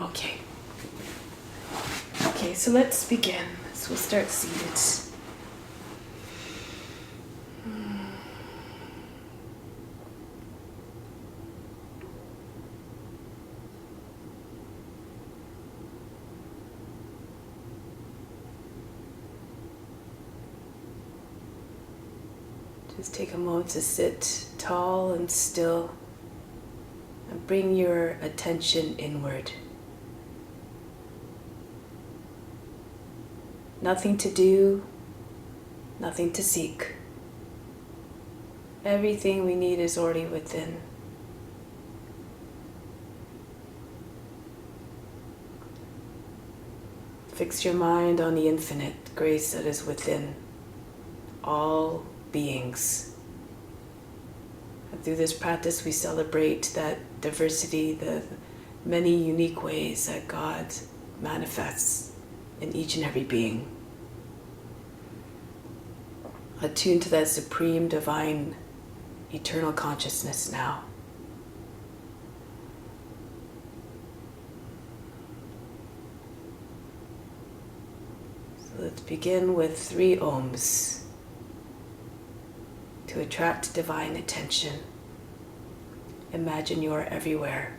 Okay. Okay, so let's begin. So we'll start seated. Just take a moment to sit tall and still and bring your attention inward. Nothing to do, nothing to seek. Everything we need is already within. Fix your mind on the infinite grace that is within all beings. And through this practice, we celebrate that diversity, the many unique ways that God manifests in each and every being. Attune to that supreme, divine, eternal consciousness now. So let's begin with 3 ohms to attract divine attention. Imagine you are everywhere.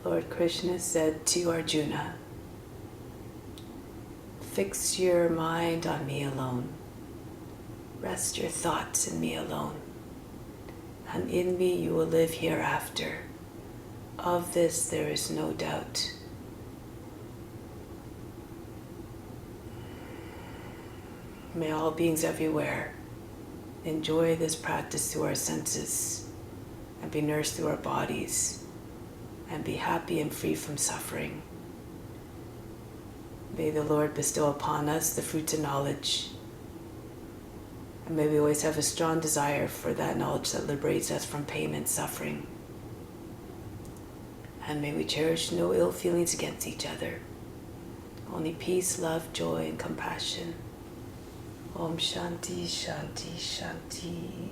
Lord Krishna said to Arjuna, "Fix your mind on me alone. Rest your thoughts in me alone. And in me you will live hereafter. Of this there is no doubt." May all beings everywhere enjoy this practice through our senses and be nourished through our bodies and be happy and free from suffering. May the Lord bestow upon us the fruits of knowledge. And may we always have a strong desire for that knowledge that liberates us from pain and suffering. And may we cherish no ill feelings against each other. Only peace, love, joy, and compassion. Om Shanti, Shanti, Shanti.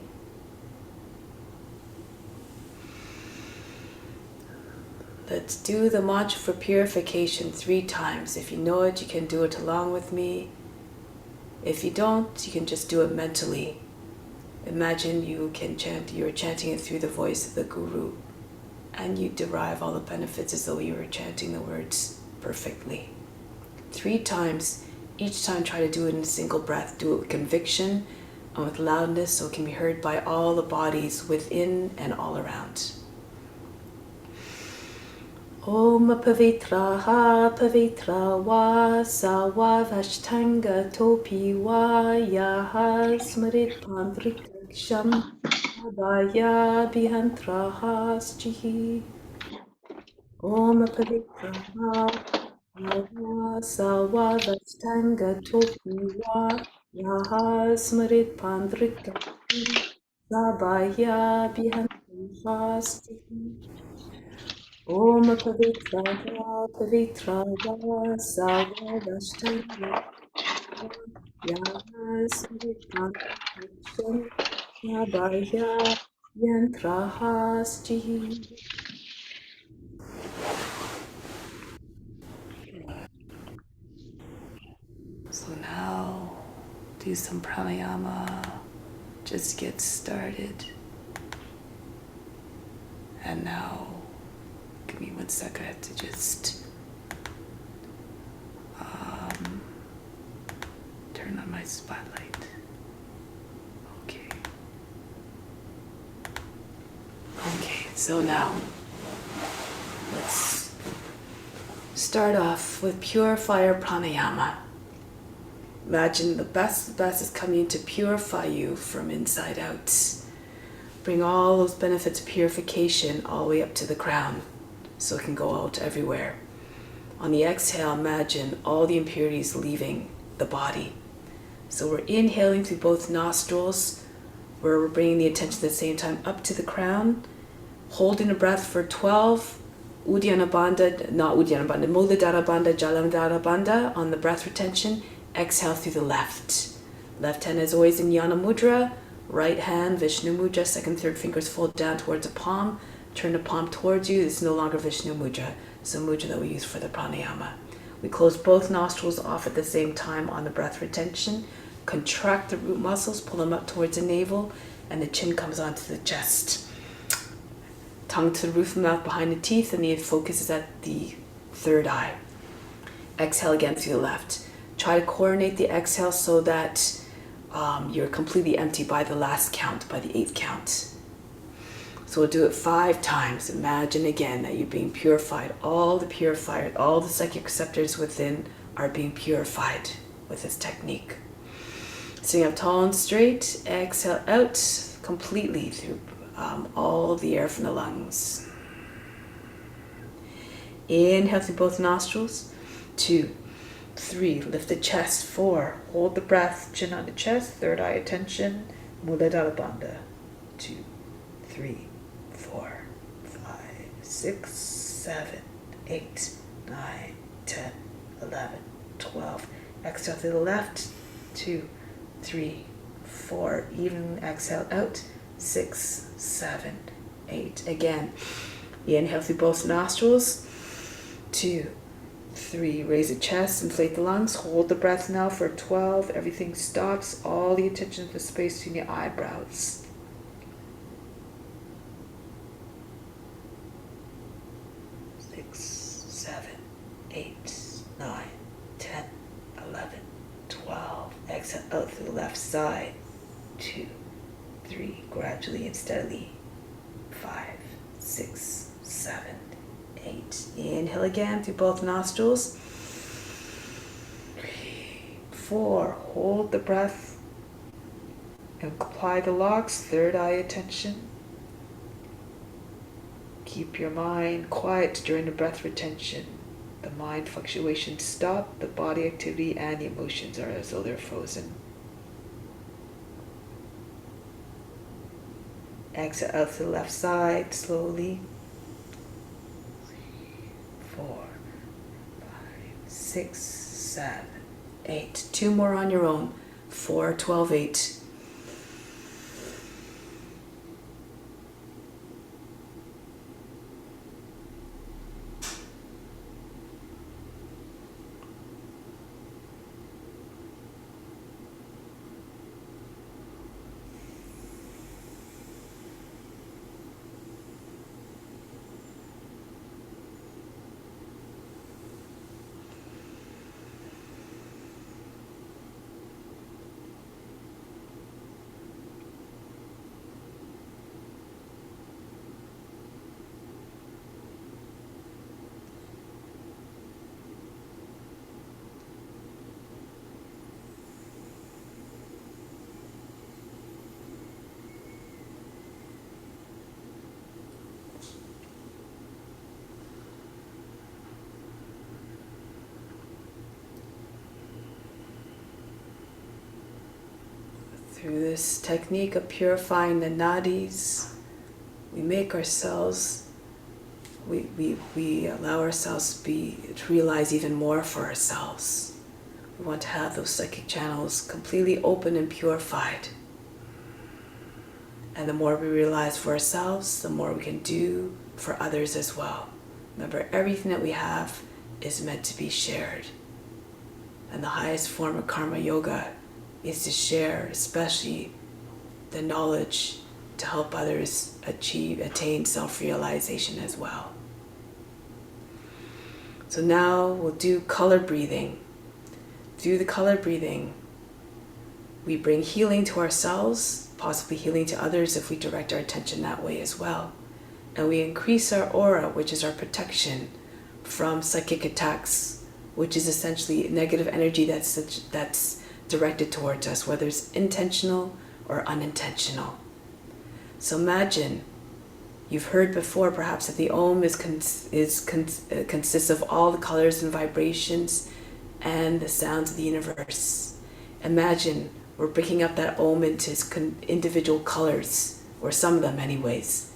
Let's do the mantra for purification 3 times. If you know it, you can do it along with me. If you don't, you can just do it mentally. Imagine you're chanting it through the voice of the Guru, and you derive all the benefits as though you were chanting the words perfectly. 3 times. Each time try to do it in a single breath. Do it with conviction and with loudness so it can be heard by all the bodies within and all around. Om Pavitraha Pavitra Va Sawa Vashtanga Topi Va Yaha Smrit Pandriksham Abhaya Bihantraha Schihi. Om Pavitraha Pavitra Sawa Vashtanga Topi Va Yaha Smrit Pandriksham Abhaya Bihantraha Schihi. Om Pavitra Pavitra Sava Vashtanga Yasmitan Nabhaya Yantrahasti. So now do some pranayama. Just get started. And now, give me 1 second. I have to just turn on my spotlight. Okay. So now, let's start off with pure fire pranayama. Imagine the best is coming in to purify you from inside out. Bring all those benefits of purification all the way up to the crown so it can go out everywhere. On the exhale, imagine all the impurities leaving the body. So we're inhaling through both nostrils, where we're bringing the attention at the same time up to the crown, holding the breath for 12, Uddiyana Bandha, not Uddiyana Bandha, Muladhara Bandha, Jalandhara Bandha on the breath retention. Exhale through the left. Left hand is always in Yana Mudra. Right hand, Vishnu Mudra. Second, third fingers fold down towards the palm. Turn the palm towards you. It's no longer Vishnu Mudra. It's a mudra that we use for the pranayama. We close both nostrils off at the same time on the breath retention. Contract the root muscles, pull them up towards the navel, and the chin comes onto the chest. Tongue to the roof of the mouth behind the teeth, and the focus is at the third eye. Exhale again through the left. Try to coordinate the exhale so that you're completely empty by the last count, by the 8th count. So we'll do it 5 times. Imagine again that you're being purified. All the psychic receptors within are being purified with this technique. Sitting up tall and straight, exhale out completely through all the air from the lungs. Inhale through both nostrils. 2, 3, lift the chest. 4, hold the breath, chin on the chest, third eye attention, Muladhara Bandha. 2, 3, 4, 5, 6, 7, 8, 9, 10, 11, 12. Exhale to the left. 2, 3, 4. Even exhale out. 6, 7, 8. Again, inhale through both nostrils. 2, 3. Raise the chest, inflate the lungs. Hold the breath now for 12. Everything stops. All the attention to the space between your eyebrows. 6, 7, 8, 9, 10, 11, 12. Exhale out through the left side. 2, 3. Gradually and steadily. 5, 6, 7, 8. Inhale again through both nostrils. 3, 4. Hold the breath and apply the locks. Third eye attention. Keep your mind quiet during the breath retention. The mind fluctuations stop. The body activity and the emotions are as though they're frozen. Exhale out to the left side slowly. 4, 5, 6, 7, 8. 2 more on your own. 4, 12, 8. Through this technique of purifying the nadis, we make ourselves, we allow ourselves to realize even more for ourselves. We want to have those psychic channels completely open and purified. And the more we realize for ourselves, the more we can do for others as well. Remember, everything that we have is meant to be shared. And the highest form of karma yoga is to share, especially the knowledge to help others attain self-realization as well. So now we'll do color breathing. Through the color breathing, we bring healing to ourselves, possibly healing to others if we direct our attention that way as well. and we increase our aura, which is our protection from psychic attacks, which is essentially negative energy that's directed towards us, whether it's intentional or unintentional. So imagine, you've heard before perhaps that the Om consists of all the colors and vibrations and the sounds of the universe. Imagine we're breaking up that Om into its individual colors, or some of them anyways,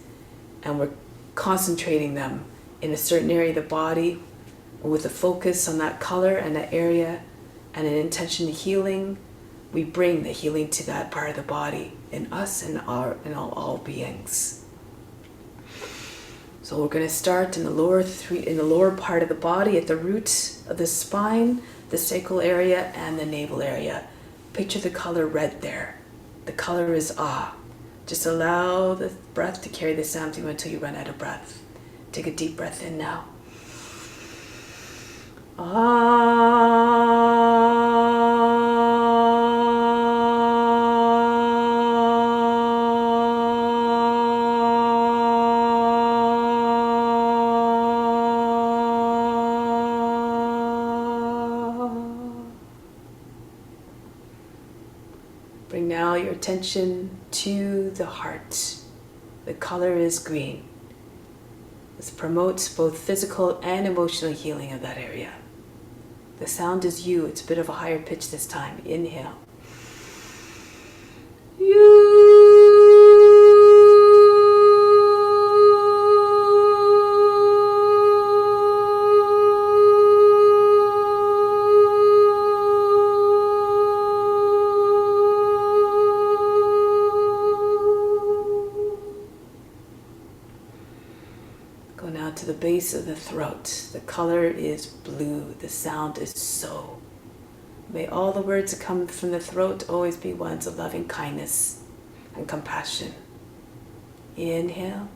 and we're concentrating them in a certain area of the body with a focus on that color and that area and an intention of healing. We bring the healing to that part of the body in us and all beings. So we're going to start in the lower part of the body, at the root of the spine, the sacral area, and the navel area. Picture the color red there. The color is Ah. Just allow the breath to carry the sound through until you run out of breath. Take a deep breath in now. Bring now your attention to the heart. The color is green. This promotes both physical and emotional healing of that area. The sound is you. It's a bit of a higher pitch this time. Inhale. Go now to the base of the throat. The color is blue. The sound is So. May all the words that come from the throat always be ones of loving kindness and compassion. Inhale.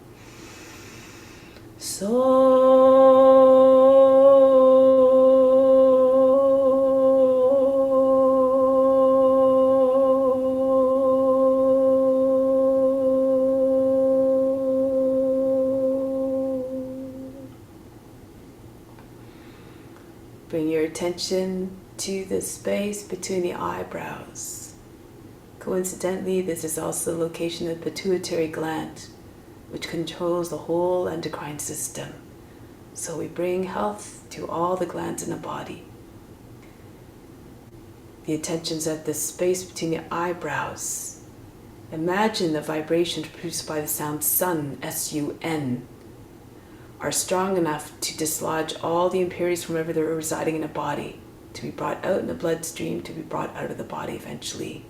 Bring your attention to the space between the eyebrows. Coincidentally, this is also the location of the pituitary gland, which controls the whole endocrine system. So we bring health to all the glands in the body. The attention's at the space between the eyebrows. Imagine the vibrations produced by the sound sun, S-U-N, are strong enough to dislodge all the impurities from wherever they're residing in a body, to be brought out in the bloodstream, to be brought out of the body eventually.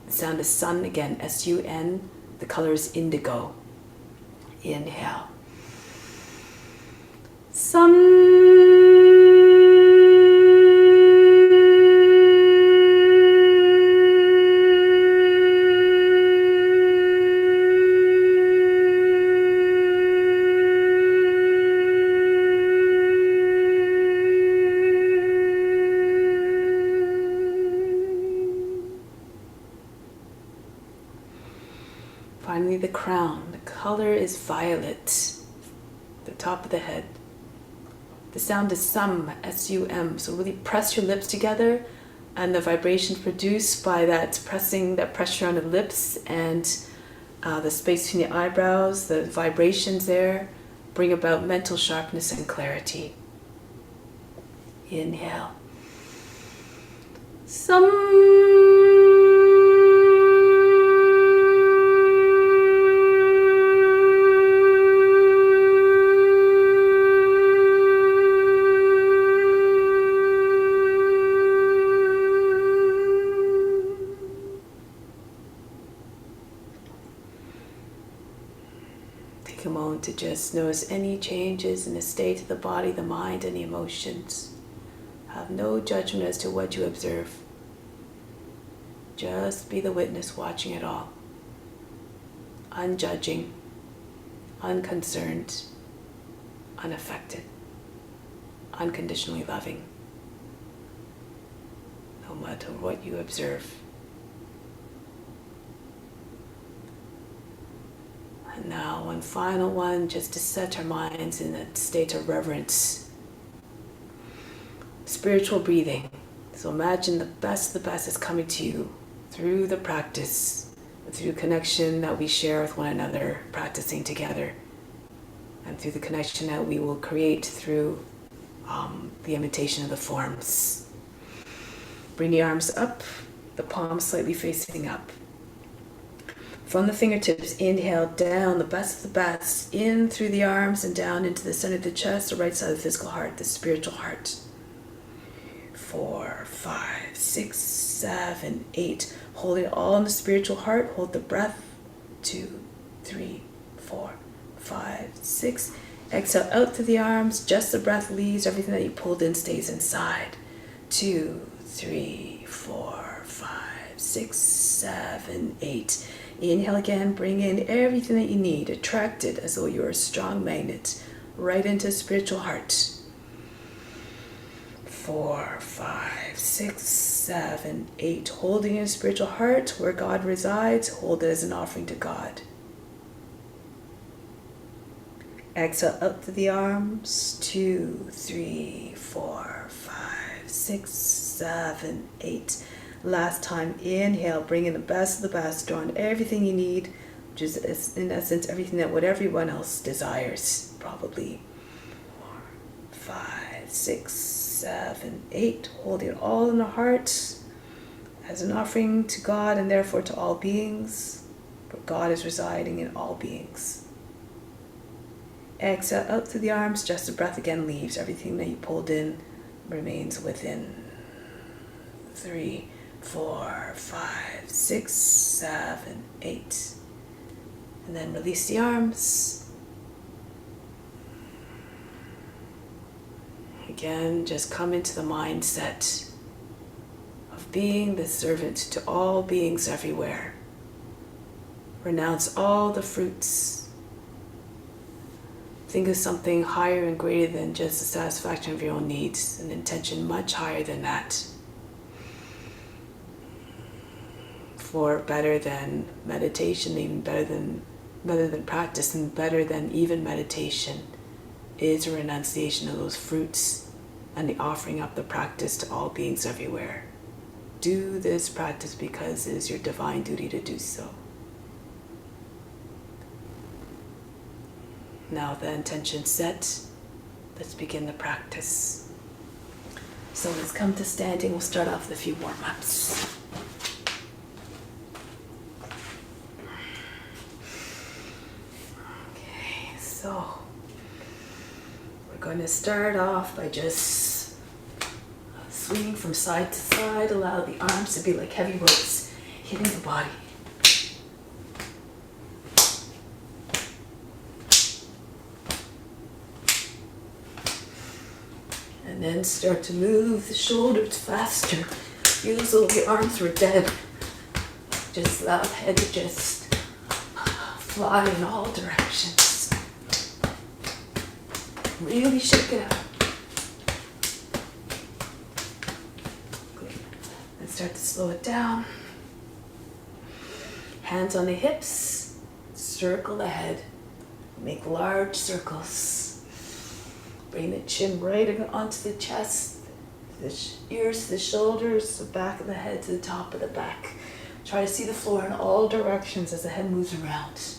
The sound is sun again, S-U-N. The color is indigo. Inhale. Sun. Finally, the crown. The color is violet. The top of the head. The sound is sum, S-U-M. So really press your lips together, and the vibrations produced by that pressure on the lips and the space between the eyebrows, the vibrations there, bring about mental sharpness and clarity. Inhale. Sum. Take a moment to just notice any changes in the state of the body, the mind, and the emotions. Have no judgment as to what you observe. Just be the witness watching it all. Unjudging, unconcerned, unaffected, unconditionally loving, no matter what you observe. And now one final one, just to set our minds in a state of reverence. Spiritual breathing. So imagine the best is coming to you through the practice, through connection that we share with one another, practicing together, and through the connection that we will create through the imitation of the forms. Bring the arms up, the palms slightly facing up. From the fingertips, inhale down, the best, in through the arms and down into the center of the chest, the right side of the physical heart, the spiritual heart. 4, 5, 6, 7, 8. Hold it all in the spiritual heart. Hold the breath. 2, 3, 4, 5, 6. Exhale out through the arms. Just the breath leaves. Everything that you pulled in stays inside. 2, 3, 4, 5, 6, 7, 8. Inhale again. Bring in everything that you need. Attract it as though you're a strong magnet right into spiritual heart. 4, 5, 6, 7, 8. Holding your spiritual heart where God resides. Hold it as an offering to God. Exhale out through the arms. 2, 3, 4, 5, 6, 7, 8. Last time, inhale, bring in the best of the best, draw on everything you need, which is in essence everything that what everyone else desires, probably. 4, 5, 6, 7, 8. Holding it all in the heart as an offering to God and therefore to all beings, for God is residing in all beings. Exhale out through the arms, just the breath again leaves. Everything that you pulled in remains within. 3, 4, 5, 6, 7, 8. And then release the arms. Again, just come into the mindset of being the servant to all beings everywhere. Renounce all the fruits. Think of something higher and greater than just the satisfaction of your own needs, an intention much higher than that. For better than meditation, even better than practice, and better than even meditation is a renunciation of those fruits and the offering up the practice to all beings everywhere. Do this practice because it is your divine duty to do so. Now the intention set, let's begin the practice. So let's come to standing. We'll start off with a few warm-ups. Okay, so we're going to start off by just swinging from side to side. Allow the arms to be like heavy ropes hitting the body. And then start to move the shoulders faster. Feel as though your arms were dead. Just allow the head to just fly in all directions. Really shake it out. And start to slow it down. Hands on the hips. Circle the head. Make large circles. Bring the chin right onto the chest, the ears to the shoulders, the back of the head to the top of the back. Try to see the floor in all directions as the head moves around.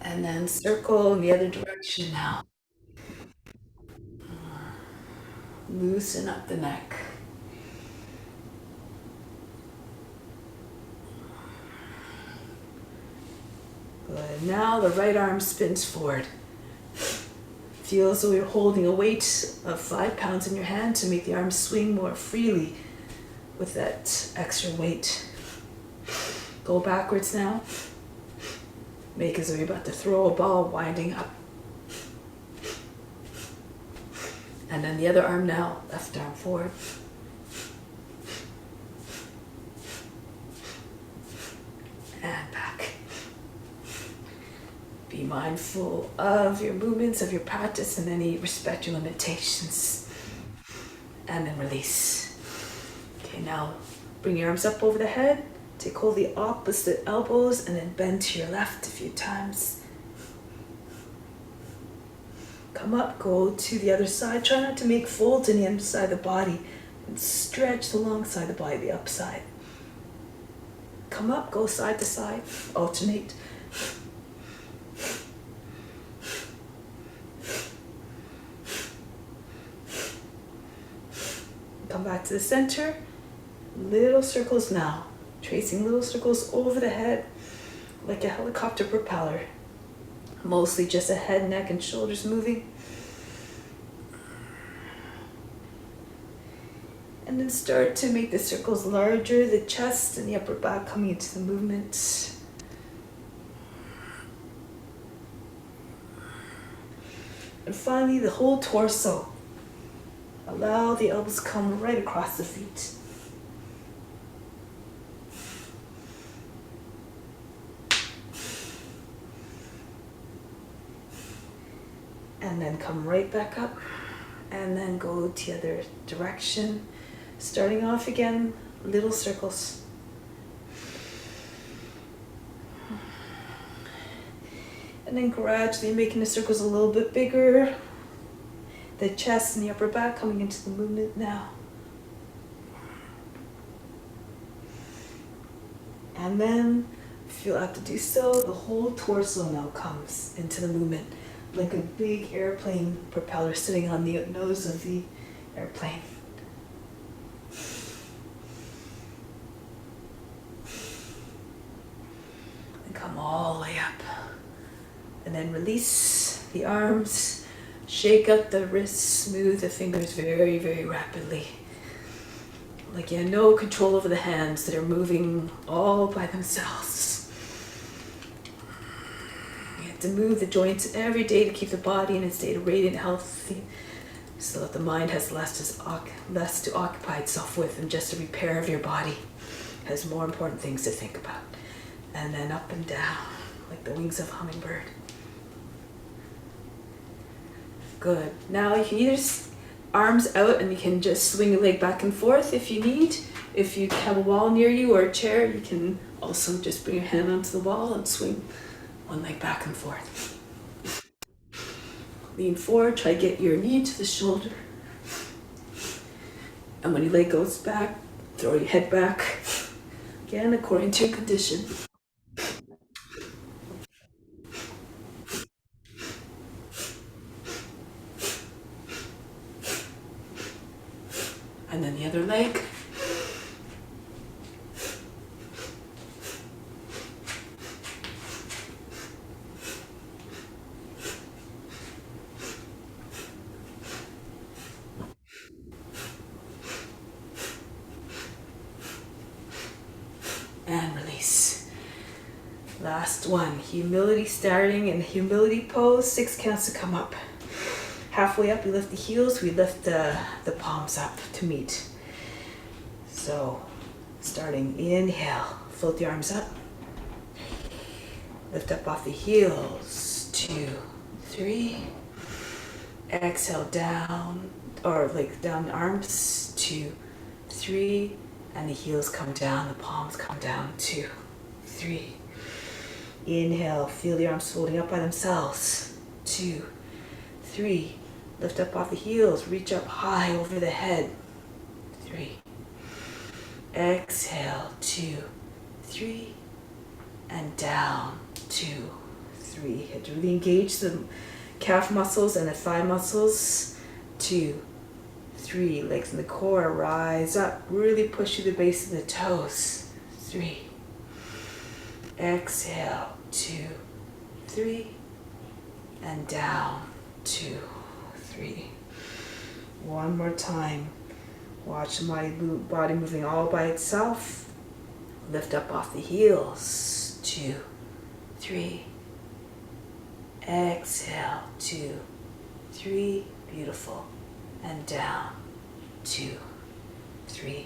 And then circle in the other direction now. Loosen up the neck. Good. Now the right arm spins forward. Feel as though you're holding a weight of 5 pounds in your hand to make the arm swing more freely with that extra weight. Go backwards now. Make as though you're about to throw a ball, winding up. And then the other arm now, left arm forward. And back. Be mindful of your movements, of your practice, and any respect your limitations. And then release. Okay, now bring your arms up over the head. Take hold of the opposite elbows and then bend to your left a few times. Come up, go to the other side. Try not to make folds in the inside of the body. And stretch the long side of the body, the upside. Come up, go side to side. Alternate. Come back to the center. Little circles now. Tracing little circles over the head like a helicopter propeller. Mostly just the head, neck, and shoulders moving. And then start to make the circles larger, the chest and the upper back coming into the movement. And finally, the whole torso. Allow the elbows to come right across the feet. And then come right back up. And then go to the other direction. Starting off again, little circles. And then gradually making the circles a little bit bigger. The chest and the upper back coming into the movement now. And then, if you'll have to do so, the whole torso now comes into the movement. Like a big airplane propeller sitting on the nose of the airplane. And come all the way up. And then release the arms. Shake up the wrists, smooth the fingers very, very rapidly. Like you have no control over the hands that are moving all by themselves. You have to move the joints every day to keep the body in a state of radiant health, so that the mind has less to occupy itself with than just the repair of your body. It has more important things to think about. And then up and down, like the wings of a hummingbird. Good. Now you can either arms out and you can just swing your leg back and forth if you need. If you have a wall near you or a chair, you can also just bring your hand onto the wall and swing one leg back and forth. Lean forward, try to get your knee to the shoulder. And when your leg goes back, throw your head back. Again, according to your condition. And then the other leg. And release. Last one. Humility starting in humility pose. 6 counts to come up. Halfway up, we lift the heels, we lift the palms up to meet. So, starting, inhale, float the arms up. Lift up off the heels, 2, 3. Exhale down, or like down the arms, 2, 3. And the heels come down, the palms come down, 2, 3. Inhale, feel the arms folding up by themselves, 2, 3. Lift up off the heels, reach up high over the head. 3. Exhale, 2, 3. And down, 2, 3. You have to really engage the calf muscles and the thigh muscles. 2, 3. Legs in the core, rise up. Really push to the base of the toes. 3. Exhale, 2, 3. And down, 2, 3. One more time. Watch the body moving all by itself. Lift up off the heels. 2, 3. Exhale. 2, 3. Beautiful. And down. 2, 3.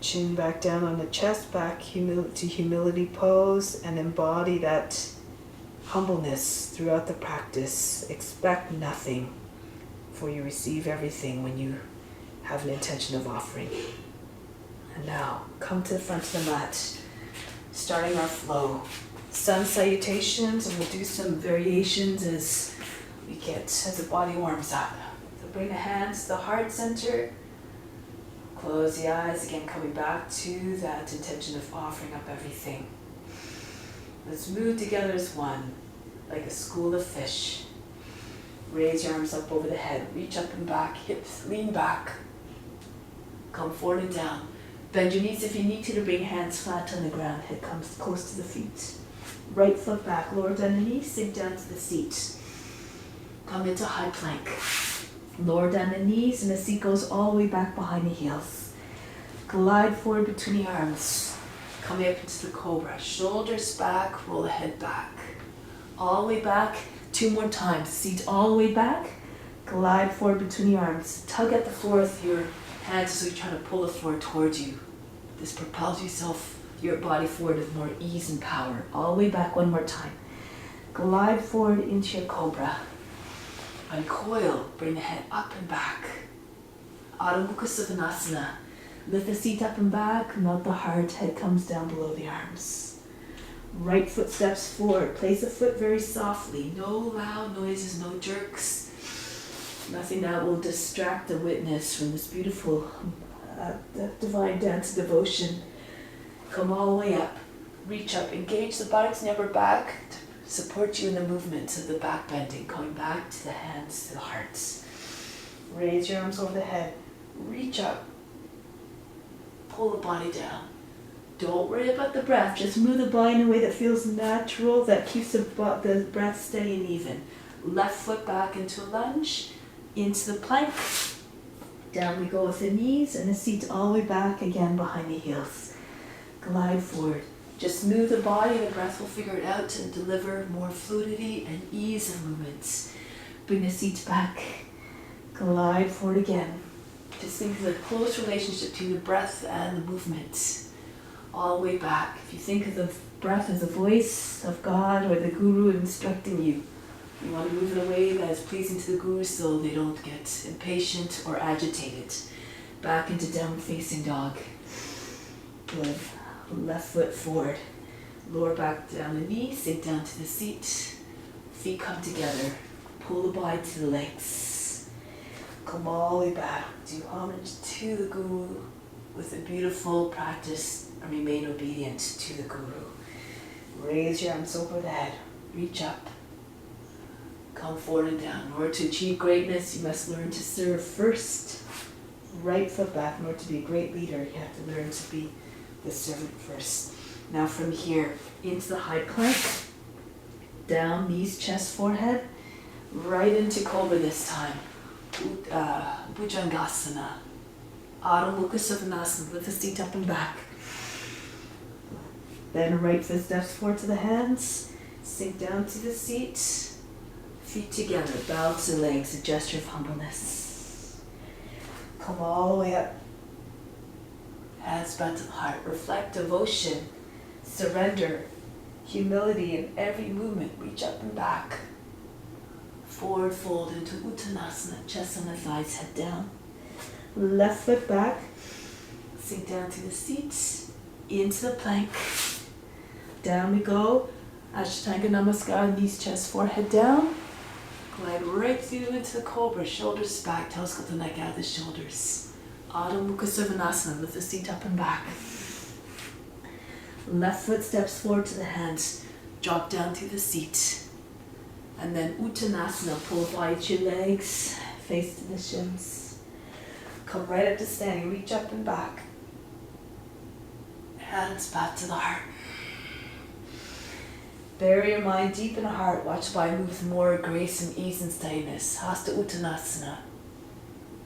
Chin back down on the chest, back to humility pose, and embody that humbleness throughout the practice. Expect nothing, for you receive everything when you have an intention of offering. And now, come to the front of the mat, starting our flow. Sun salutations, and we'll do some variations as the body warms up. So bring the hands to the heart center. Close the eyes, again coming back to that intention of offering up everything. Let's move together as one, like a school of fish. Raise your arms up over the head, reach up and back, hips lean back. Come forward and down. Bend your knees if you need to bring hands flat on the ground, head comes close to the feet. Right foot back, lower down the knees, sink down to the seat. Come into high plank. Lower down the knees and the seat goes all the way back behind the heels. Glide forward between the arms. Coming up into the cobra. Shoulders back, roll the head back. All the way back, 2 more times. Seat all the way back. Glide forward between the arms. Tug at the floor with your hands so you're trying to pull the floor towards you. This propels your body forward with more ease and power. All the way back 1 more time. Glide forward into your cobra. Uncoil, bring the head up and back. Adho Mukha Savasana. Lift the seat up and back, melt the heart, head comes down below the arms. Right foot steps forward, place the foot very softly. No loud noises, no jerks. Nothing that will distract the witness from this beautiful divine dance of devotion. Come all the way up, reach up, engage the buttocks, never back. Support you in the movements of the back bending, coming back to the hands, to the hearts. Raise your arms over the head, reach up, pull the body down. Don't worry about the breath, just move the body in a way that feels natural, that keeps the breath steady and even. Left foot back into a lunge, into the plank. Down we go with the knees and the seat all the way back again behind the heels. Glide forward. Just move the body, the breath will figure it out and deliver more fluidity and ease of movements. Bring the seat back. Glide forward again. Just think of the close relationship between the breath and the movement. All the way back. If you think of the breath as the voice of God or the Guru instructing you, you want to move in a way that is pleasing to the Guru so they don't get impatient or agitated. Back into downward facing dog. Good. Left foot forward. Lower back down the knee, sink down to the seat. Feet come together. Pull the body to the legs. Come all the way back. Do homage to the Guru with a beautiful practice and remain obedient to the Guru. Raise your arms over the head. Reach up. Come forward and down. In order to achieve greatness, you must learn to serve first. Right foot back. In order to be a great leader, you have to learn to be the servant first. Now from here, into the high plank, down, knees, chest, forehead, right into cobra this time. Bhujangasana. Adho Mukha Savasana, lift the seat up and back. Then right foot steps forward to the hands, sink down to the seat, feet together, bow to the legs, a gesture of humbleness. Come all the way up. Hands back to the heart. Reflect devotion, surrender, humility in every movement. Reach up and back. Forward fold into Uttanasana. Chest on the thighs, head down. Left foot back. Sink down to the seat. Into the plank. Down we go. Ashtanga Namaskar. Knees, chest, forehead down. Glide right through into the cobra. Shoulders back. Telescope the neck out of the shoulders. Adho Mukha Savasana, lift the seat up and back. Left foot steps forward to the hands, drop down to the seat. And then Uttanasana, pull the body to your legs, face to the shins. Come right up to standing, reach up and back. Hands back to the heart. Bury your mind deep in the heart, watch the body move with more grace and ease and steadiness. Hasta Uttanasana.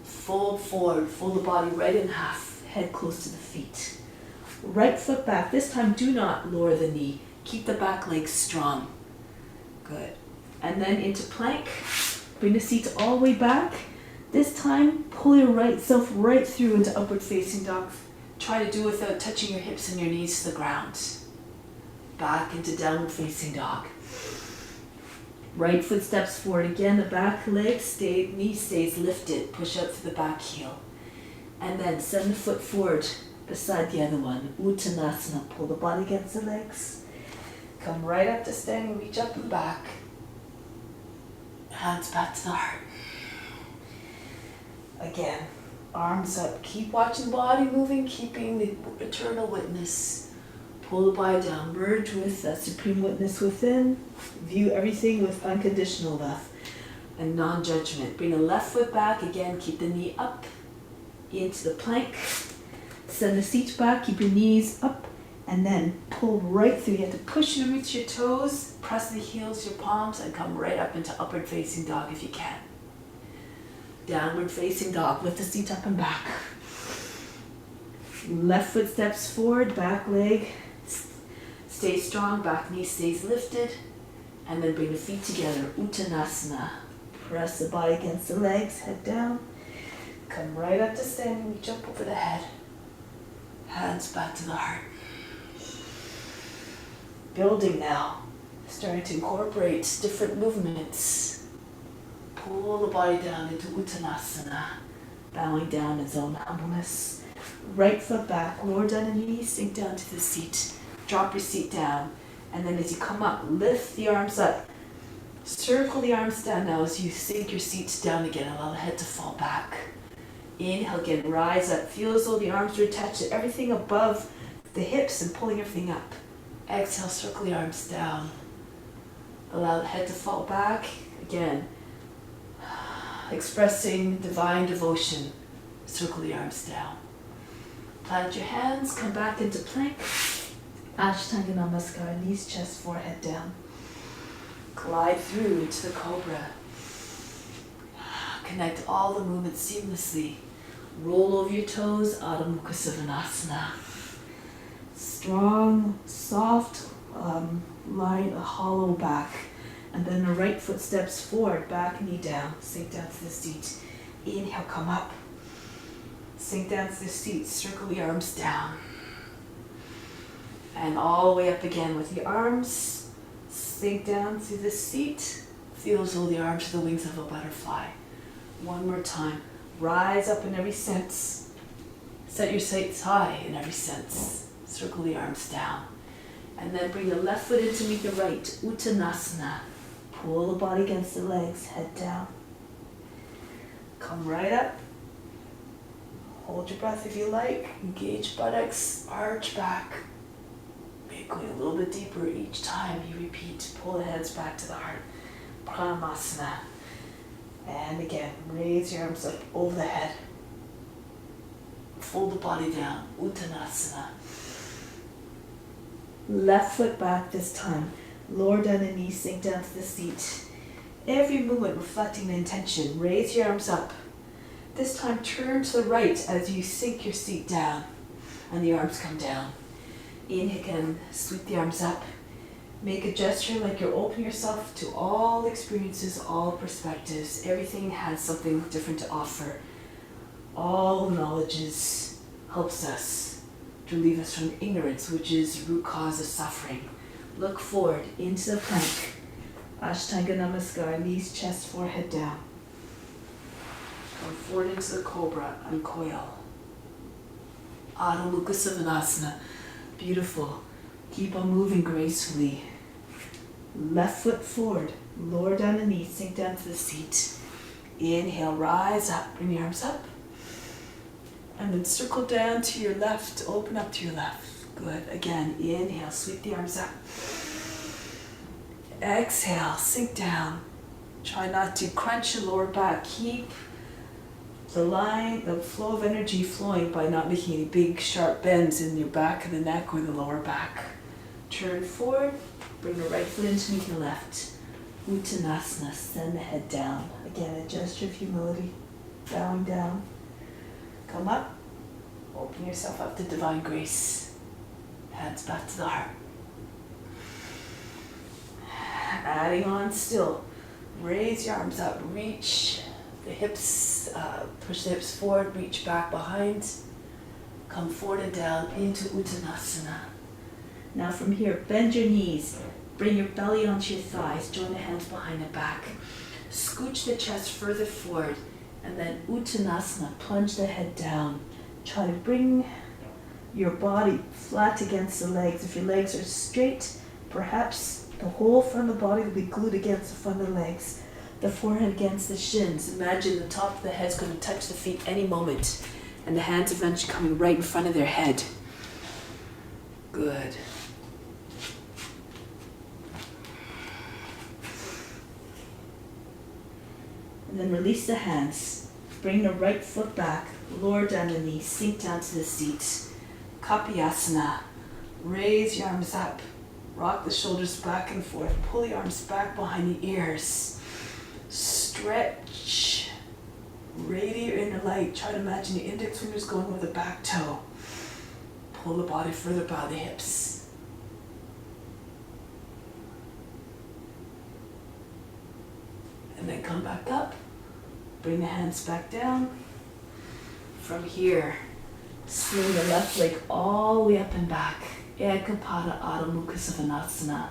Fold forward, fold the body right in half, head close to the feet. Right foot back. This time do not lower the knee. Keep the back leg strong. Good. And then into plank. Bring the seat all the way back. This time pull your right self right through into upward facing dog. Try to do it without touching your hips and your knees to the ground. Back into downward facing dog. Right foot steps forward again, the back leg knee stays lifted. Push up to the back heel. And then send the foot forward beside the other one. Uttanasana, pull the body against the legs. Come right up to standing, reach up and back. Hands back to the heart. Again, arms up. Keep watching the body moving, keeping the eternal witness. Pull the body down, merge with that supreme witness within. View everything with unconditional love and non-judgment. Bring the left foot back. Again, keep the knee up into the plank. Send the seat back, keep your knees up, and then pull right through. You have to push underneath your toes, press the heels to your palms, and come right up into upward facing dog if you can. Downward facing dog. Lift the seat up and back. Left foot steps forward, back leg stays strong, back knee stays lifted, and then bring the feet together. Uttanasana. Press the body against the legs, head down. Come right up to standing, reach up over the head. Hands back to the heart. Building now. Starting to incorporate different movements. Pull the body down into Uttanasana. Bowing down in zone humbleness. Right foot back, lower down the knees, sink down to the seat. Drop your seat down. And then as you come up, lift the arms up. Circle the arms down now as you sink your seats down again. Allow the head to fall back. Inhale again, rise up. Feel as though the arms are attached to everything above the hips and pulling everything up. Exhale, circle the arms down. Allow the head to fall back. Again, expressing divine devotion. Circle the arms down. Plant your hands, come back into plank. Ashtanga Namaskar, knees, chest, forehead down. Glide through into the cobra. Connect all the movements seamlessly. Roll over your toes, Adho Mukha Savasana. Strong, soft line, a hollow back. And then the right foot steps forward, back knee down. Sink down to the seat. Inhale, come up. Sink down to the seat, circle the arms down. And all the way up again with the arms. Sink down to the seat. Feel as though the arms are the wings of a butterfly. One more time. Rise up in every sense. Set your sights high in every sense. Circle the arms down. And then bring the left foot in to meet the right. Uttanasana. Pull the body against the legs. Head down. Come right up. Hold your breath if you like. Engage buttocks. Arch back. Maybe going a little bit deeper each time you repeat. Pull the hands back to the heart. Pranamasana. And again, raise your arms up over the head. Fold the body down. Uttanasana. Left foot back this time. Lower down the knees, sink down to the seat. Every movement reflecting the intention. Raise your arms up. This time turn to the right as you sink your seat down and the arms come down. Inhale again, sweep the arms up. Make a gesture like you're opening yourself to all experiences, all perspectives. Everything has something different to offer. All knowledges helps us to relieve us from ignorance, which is the root cause of suffering. Look forward into the plank. Ashtanga Namaskar, knees, chest, forehead down. Come forward into the cobra, uncoil. Adho Mukha Savasana. Beautiful. Keep on moving gracefully. Left foot forward. Lower down the knees. Sink down to the seat. Inhale. Rise up. Bring the arms up. And then circle down to your left. Open up to your left. Good. Again. Inhale. Sweep the arms up. Exhale. Sink down. Try not to crunch your lower back. Keep the flow of energy flowing by not making any big sharp bends in your back of the neck or the lower back. Turn forward, bring the right foot into meet the left. Uttanasana, send the head down. Again, a gesture of humility, bowing down. Come up, open yourself up to divine grace. Hands back to the heart. Adding on still, raise your arms up, reach the hips, push the hips forward, reach back behind. Come forward and down into Uttanasana. Now from here, bend your knees, bring your belly onto your thighs, join the hands behind the back. Scooch the chest further forward, and then Uttanasana, plunge the head down. Try to bring your body flat against the legs. If your legs are straight, perhaps the whole front of the body will be glued against the front of the legs. The forehead against the shins. Imagine the top of the head's going to touch the feet any moment, and the hands eventually coming right in front of their head. Good. And then release the hands. Bring the right foot back, lower down the knee, sink down to the seat. Kapiyasana. Raise your arms up. Rock the shoulders back and forth. Pull the arms back behind the ears. Stretch. Radiate your inner light. Try to imagine the index fingers going over the back toe. Pull the body further, bow the hips. And then come back up. Bring the hands back down. From here, swing the left leg all the way up and back. Ekapada Adho Mukha Svanasana.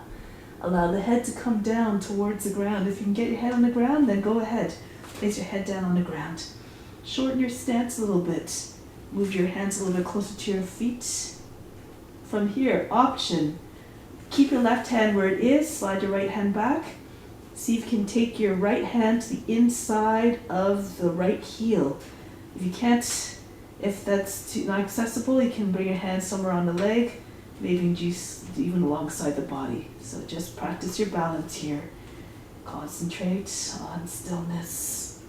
Allow the head to come down towards the ground. If you can get your head on the ground, then go ahead. Place your head down on the ground. Shorten your stance a little bit. Move your hands a little bit closer to your feet. From here, option. Keep your left hand where it is. Slide your right hand back. See if you can take your right hand to the inside of the right heel. If you can't, if that's not accessible, you can bring your hand somewhere on the leg, maybe just even alongside the body. So just practice your balance here. Concentrate on stillness.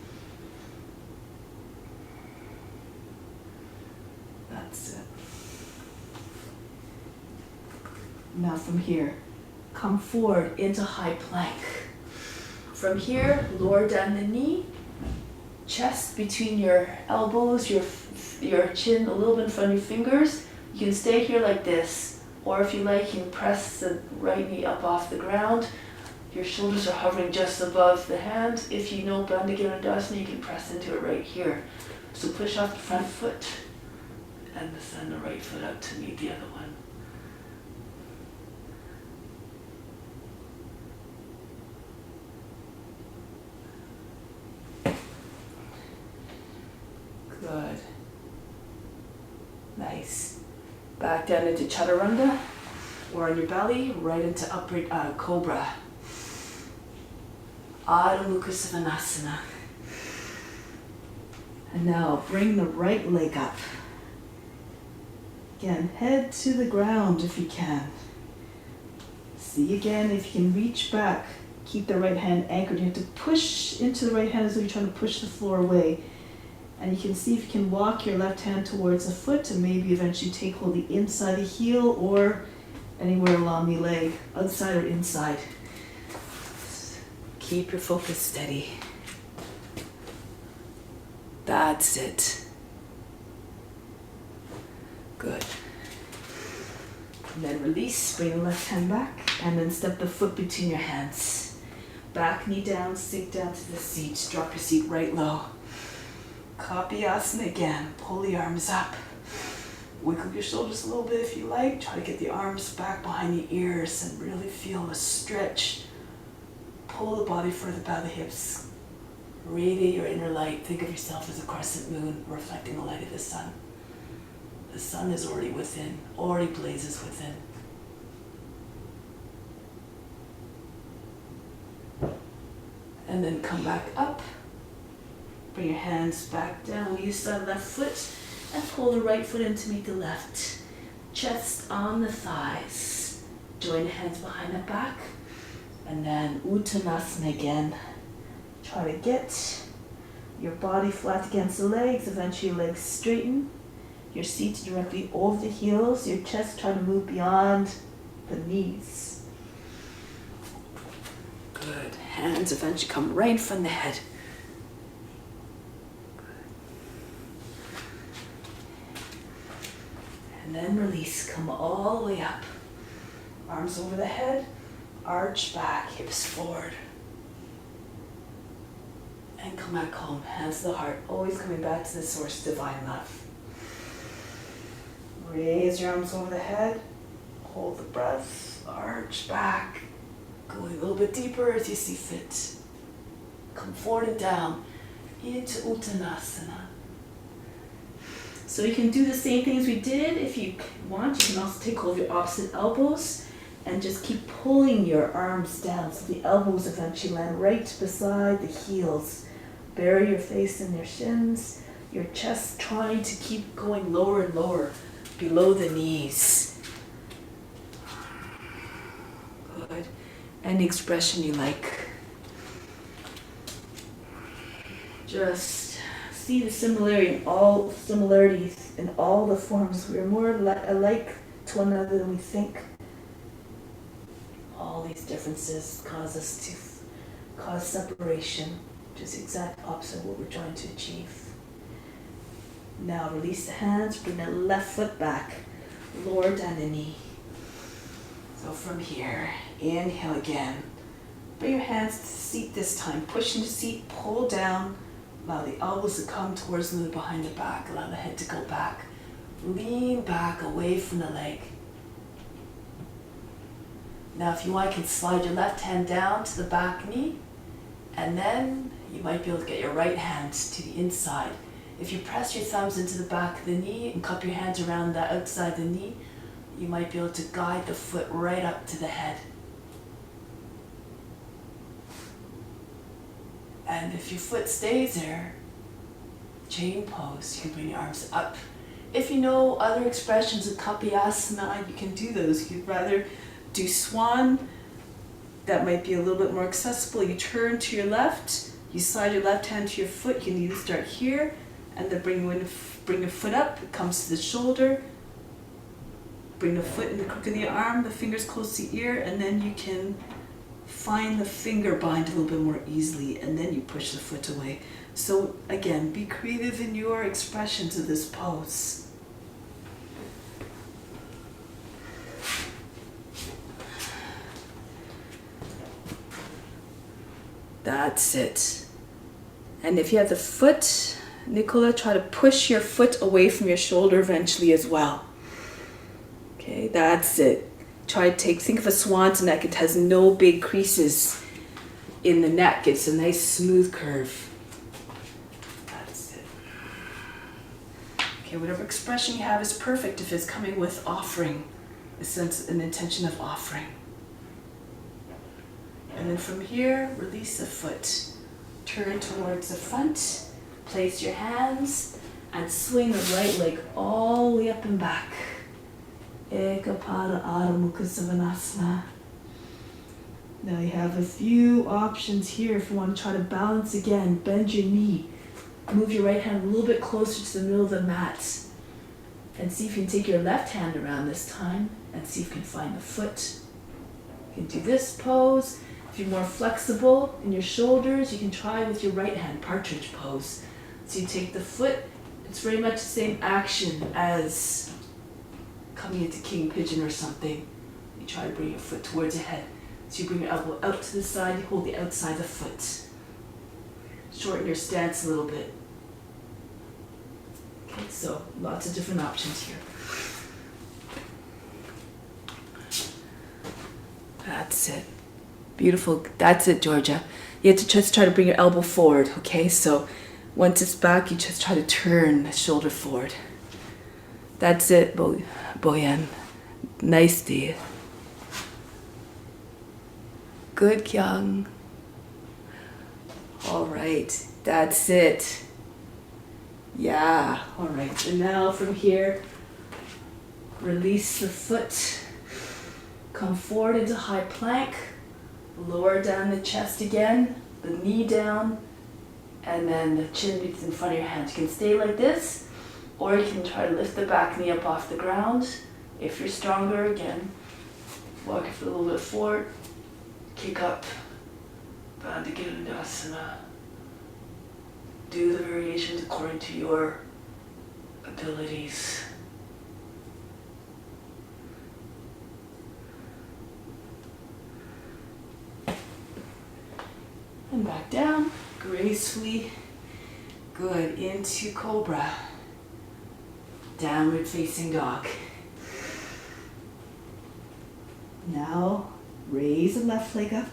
That's it. Now from here, come forward into high plank. From here, lower down the knee, chest between your elbows, your chin a little bit in front of your fingers. You can stay here like this, or if you like, you can press the right knee up off the ground. Your shoulders are hovering just above the hand. If you know Bandha Dharma, you can press into it right here. So push off the front foot and send the right foot out to meet the other one. Good. Nice. Back down into Chaturanga, or on your belly, right into upward Cobra. Adho Mukha Svanasana. And now bring the right leg up. Again, head to the ground if you can. See again if you can reach back. Keep the right hand anchored. You have to push into the right hand as though you're trying to push the floor away. And you can see if you can walk your left hand towards the foot and maybe eventually take hold of the inside of the heel or anywhere along the leg, outside or inside. Keep your focus steady. That's it. Good. And then release, bring the left hand back, and then step the foot between your hands. Back knee down, sink down to the seat. Drop your seat right low. Kapiyasana again. Pull the arms up. Wiggle your shoulders a little bit if you like. Try to get the arms back behind the ears and really feel the stretch. Pull the body further, bow the hips. Radiate your inner light. Think of yourself as a crescent moon reflecting the light of the sun. The sun is already within, already blazes within. And then come back up. Bring your hands back down. We use the left foot and pull the right foot in to meet the left. Chest on the thighs. Join the hands behind the back. And then Uttanasana again. Try to get your body flat against the legs. Eventually your legs straighten. Your seat directly over the heels. Your chest trying to move beyond the knees. Good. Hands eventually come right in front of the head. And then release, come all the way up. Arms over the head, arch back, hips forward. And come back home, hands to the heart, always coming back to the source, divine love. Raise your arms over the head, hold the breath, arch back. Going a little bit deeper as you see fit. Come forward and down into Uttanasana. So you can do the same things we did. If you want, you can also take hold of your opposite elbows and just keep pulling your arms down so the elbows eventually land right beside the heels. Bury your face in your shins, your chest trying to keep going lower and lower below the knees. Good. Any expression you like. Just see the similarities in all the forms. We're more alike to one another than we think. All these differences cause us to cause separation, which is the exact opposite of what we're trying to achieve. Now release the hands, bring the left foot back, lower down the knee. So from here, inhale again. Bring your hands to the seat this time. Push into the seat, pull down. Allow the elbows to come towards the behind the back. Allow the head to go back. Lean back away from the leg. Now if you want, you can slide your left hand down to the back knee, and then you might be able to get your right hand to the inside. If you press your thumbs into the back of the knee and cup your hands around the outside of the knee, you might be able to guide the foot right up to the head. And if your foot stays there, chain pose, you can bring your arms up. If you know other expressions of Kapiyasana, you can do those. If you'd rather do swan, that might be a little bit more accessible. You turn to your left, you slide your left hand to your foot. You can either start here and then bring your foot up, it comes to the shoulder. Bring the foot in the crook of the arm, the fingers close to the ear, and then you can find the finger bind a little bit more easily, and then you push the foot away. So again, be creative in your expressions of this pose. That's it. And if you have the foot, Nicola, try to push your foot away from your shoulder eventually as well. Okay, that's it. Try to think of a swan's neck. It has no big creases in the neck. It's a nice smooth curve. That's it. Okay, whatever expression you have is perfect if it's coming with offering, a sense, an intention of offering. And then from here, release the foot. Turn towards the front, place your hands, and swing the right leg all the way up and back. Ekapada Adho Mukha Svanasana. Now you have a few options here if you want to try to balance again. Bend your knee. Move your right hand a little bit closer to the middle of the mat. And see if you can take your left hand around this time and see if you can find the foot. You can do this pose. If you're more flexible in your shoulders, you can try with your right hand, partridge pose. So you take the foot, it's very much the same action as coming into king pigeon or something. You try to bring your foot towards your head. So you bring your elbow out to the side, you hold the outside of the foot. Shorten your stance a little bit. Okay, so lots of different options here. That's it. Beautiful. That's it, Georgia. You have to just try to bring your elbow forward, okay? So once it's back, you just try to turn the shoulder forward. That's it, Boyan. Nice, dear. Good, Kyung. All right, that's it. Yeah, all right. And now from here, release the foot. Come forward into high plank. Lower down the chest again, the knee down, and then the chin beats in front of your hands. You can stay like this, or you can try to lift the back knee up off the ground. If you're stronger, again, walk your foot a little bit forward, kick up, Bandha Girindasana. Do the variations according to your abilities. And back down, gracefully. Good, into cobra. Downward facing dog. Now, raise the left leg up.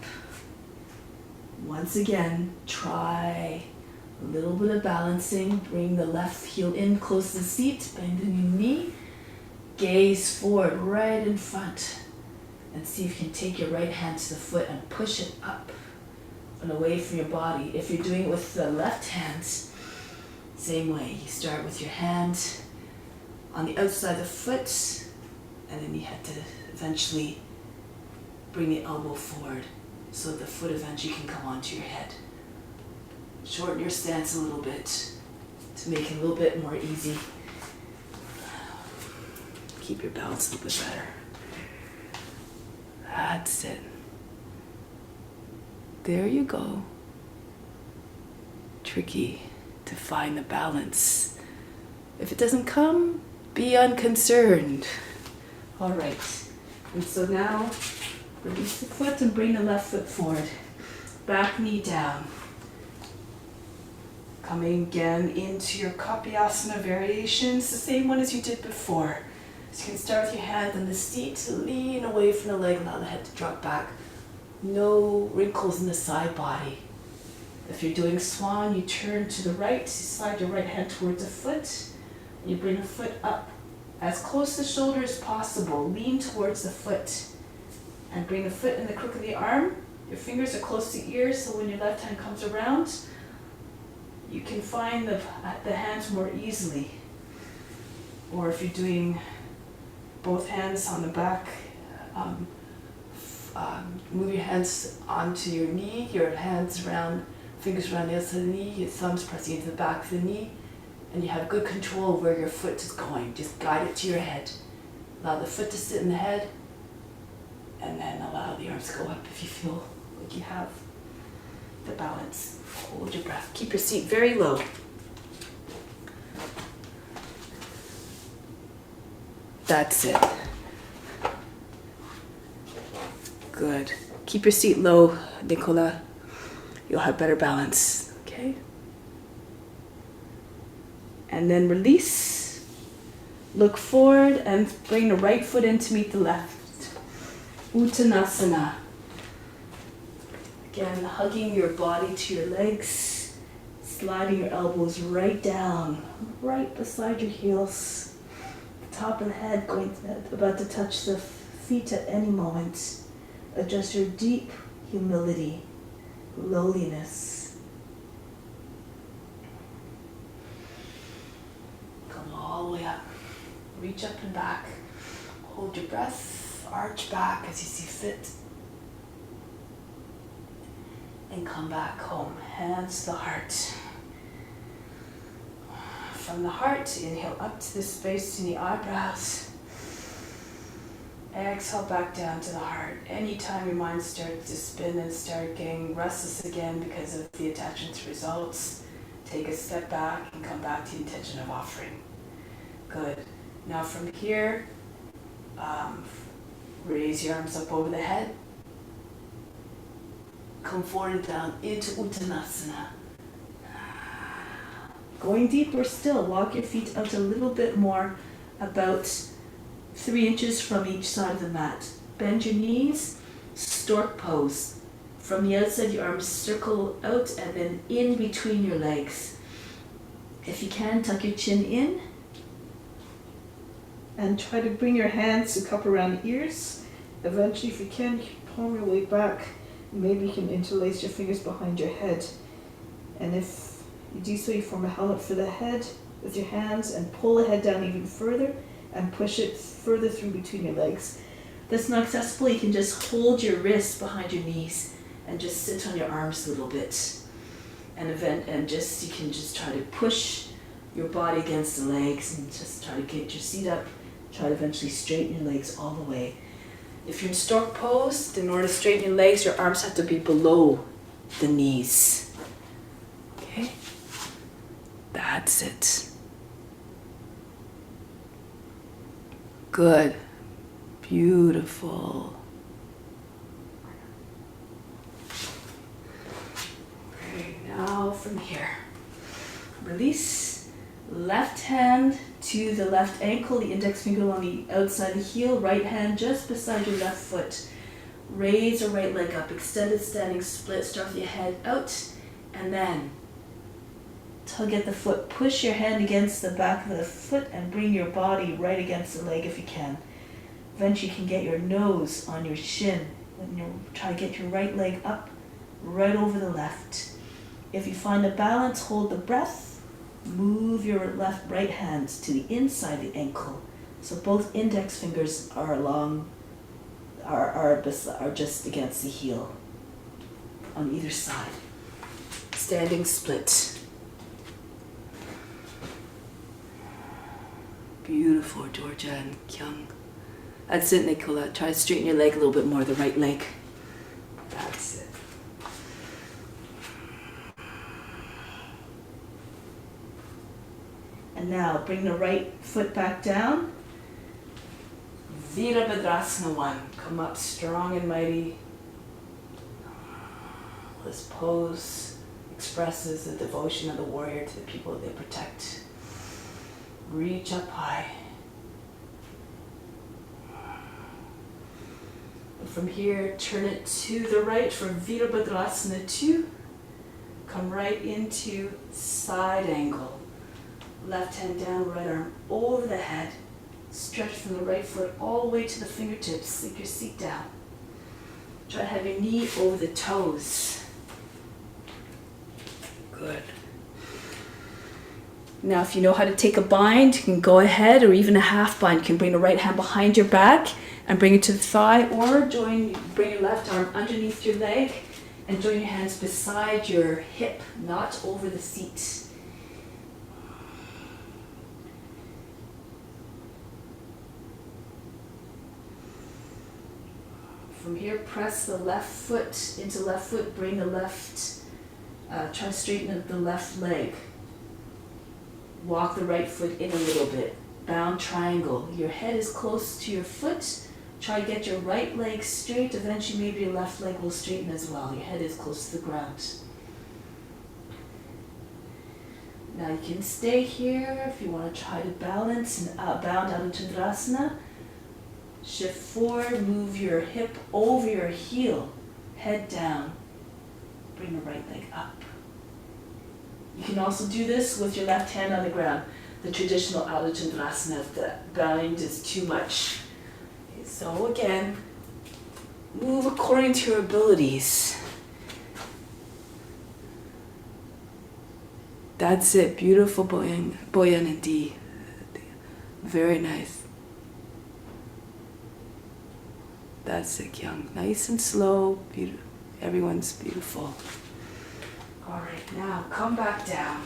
Once again, try A little bit of balancing. Bring the left heel in, close to the seat, bend the knee. Gaze forward, right in front. And see if you can take your right hand to the foot and push it up and away from your body. If you're doing it with the left hand, same way. You start with your hand on the outside of the foot, and then you have to eventually bring the elbow forward so that the foot eventually can come onto your head. Shorten your stance a little bit to make it a little bit more easy. Keep your balance a little bit better. That's it. There you go. Tricky to find the balance. If it doesn't come, be unconcerned. All right. And so now, release the foot and bring the left foot forward. Back knee down. Coming again into your Kapyasana variations, the same one as you did before. So you can start with your hand on the seat to lean away from the leg, allow the head to drop back. No wrinkles in the side body. If you're doing swan, you turn to the right, you slide your right hand towards the foot, and you bring the foot up as close to the shoulder as possible. Lean towards the foot, and bring the foot in the crook of the arm. Your fingers are close to ears, so when your left hand comes around, you can find the hands more easily. Or if you're doing both hands on the back, move your hands onto your knee, your hands around, fingers around the outside of the knee, your thumbs pressing into the back of the knee, and you have good control of where your foot is going. Just guide it to your head. Allow the foot to sit in the head, and then allow the arms to go up if you feel like you have the balance. Hold your breath. Keep your seat very low. That's it. Good. Keep your seat low, Nicola. You'll have better balance. Okay? And then release. Look forward and bring the right foot in to meet the left. Uttanasana. Again, hugging your body to your legs. Sliding your elbows right down, right beside your heels. Top of the head about to touch the feet at any moment. Adjust your deep humility, lowliness. Come all the way up. Reach up and back. Hold your breath. Arch back as you see fit. And come back home. Hands to the heart. From the heart, inhale up to the space in the eyebrows. Exhale back down to the heart. Anytime your mind starts to spin and start getting restless again because of the attachment to results, take a step back and come back to the intention of offering. Good. Now from here, raise your arms up over the head. Come forward and down into Uttanasana. Going deeper still, walk your feet out a little bit more, about 3 inches from each side of the mat. Bend your knees, stork pose. From the outside, your arms circle out and then in between your legs. If you can, tuck your chin in. And try to bring your hands to cup around the ears. Eventually, if you can palm your way back. Maybe you can interlace your fingers behind your head. And if you do so, you form a helmet for the head with your hands and pull the head down even further and push it further through between your legs. If that's not accessible, you can just hold your wrists behind your knees and just sit on your arms a little bit. And you can just try to push your body against the legs and just try to get your seat up. Try to eventually straighten your legs all the way. If you're in stork pose, in order to straighten your legs, your arms have to be below the knees. Okay? That's it. Good. Beautiful. Great. Now from here, release. Left hand to the left ankle, the index finger on the outside of the heel, right hand just beside your left foot. Raise your right leg up, extended standing split, start with your head out, and then Tug at the foot. Push your hand against the back of the foot and bring your body right against the leg if you can. Eventually you can get your nose on your shin. And you try to get your right leg up, right over the left. If you find a balance, hold the breath. Move your right hands to the inside of the ankle. So both index fingers are just against the heel on either side. Standing split. Beautiful, Georgia and Kyung. That's it, Nicola. Try to straighten your leg a little bit more, the right leg. That's it. And now bring the right foot back down. Virabhadrasana 1. Come up strong and mighty. This pose expresses the devotion of the warrior to the people they protect. Reach up high. And from here, turn it to the right for Virabhadrasana 2. Come right into side angle. Left hand down, right arm over the head. Stretch from the right foot all the way to the fingertips. Sink your seat down. Try to have your knee over the toes. Good. Now if you know how to take a bind, you can go ahead, or even a half bind. You can bring the right hand behind your back and bring it to the thigh, or bring your left arm underneath your leg and join your hands beside your hip, not over the seat. From here, press the left foot into left foot, bring the left, try to straighten the left leg. Walk the right foot in a little bit. Bound triangle. Your head is close to your foot. Try to get your right leg straight. Eventually maybe your left leg will straighten as well. Your head is close to the ground. Now you can stay here if you want to try to balance and bound out into Chandrasana. Shift forward, move your hip over your heel, head down. Bring the right leg up. You can also do this with your left hand on the ground. The traditional Ardha Chandrasana, if the bind is too much. Okay, so again, move according to your abilities. That's it. Beautiful, Boyan and Dee. Very nice. That's it, Kyung. Nice and slow. Beautiful. Everyone's beautiful. All right, now come back down.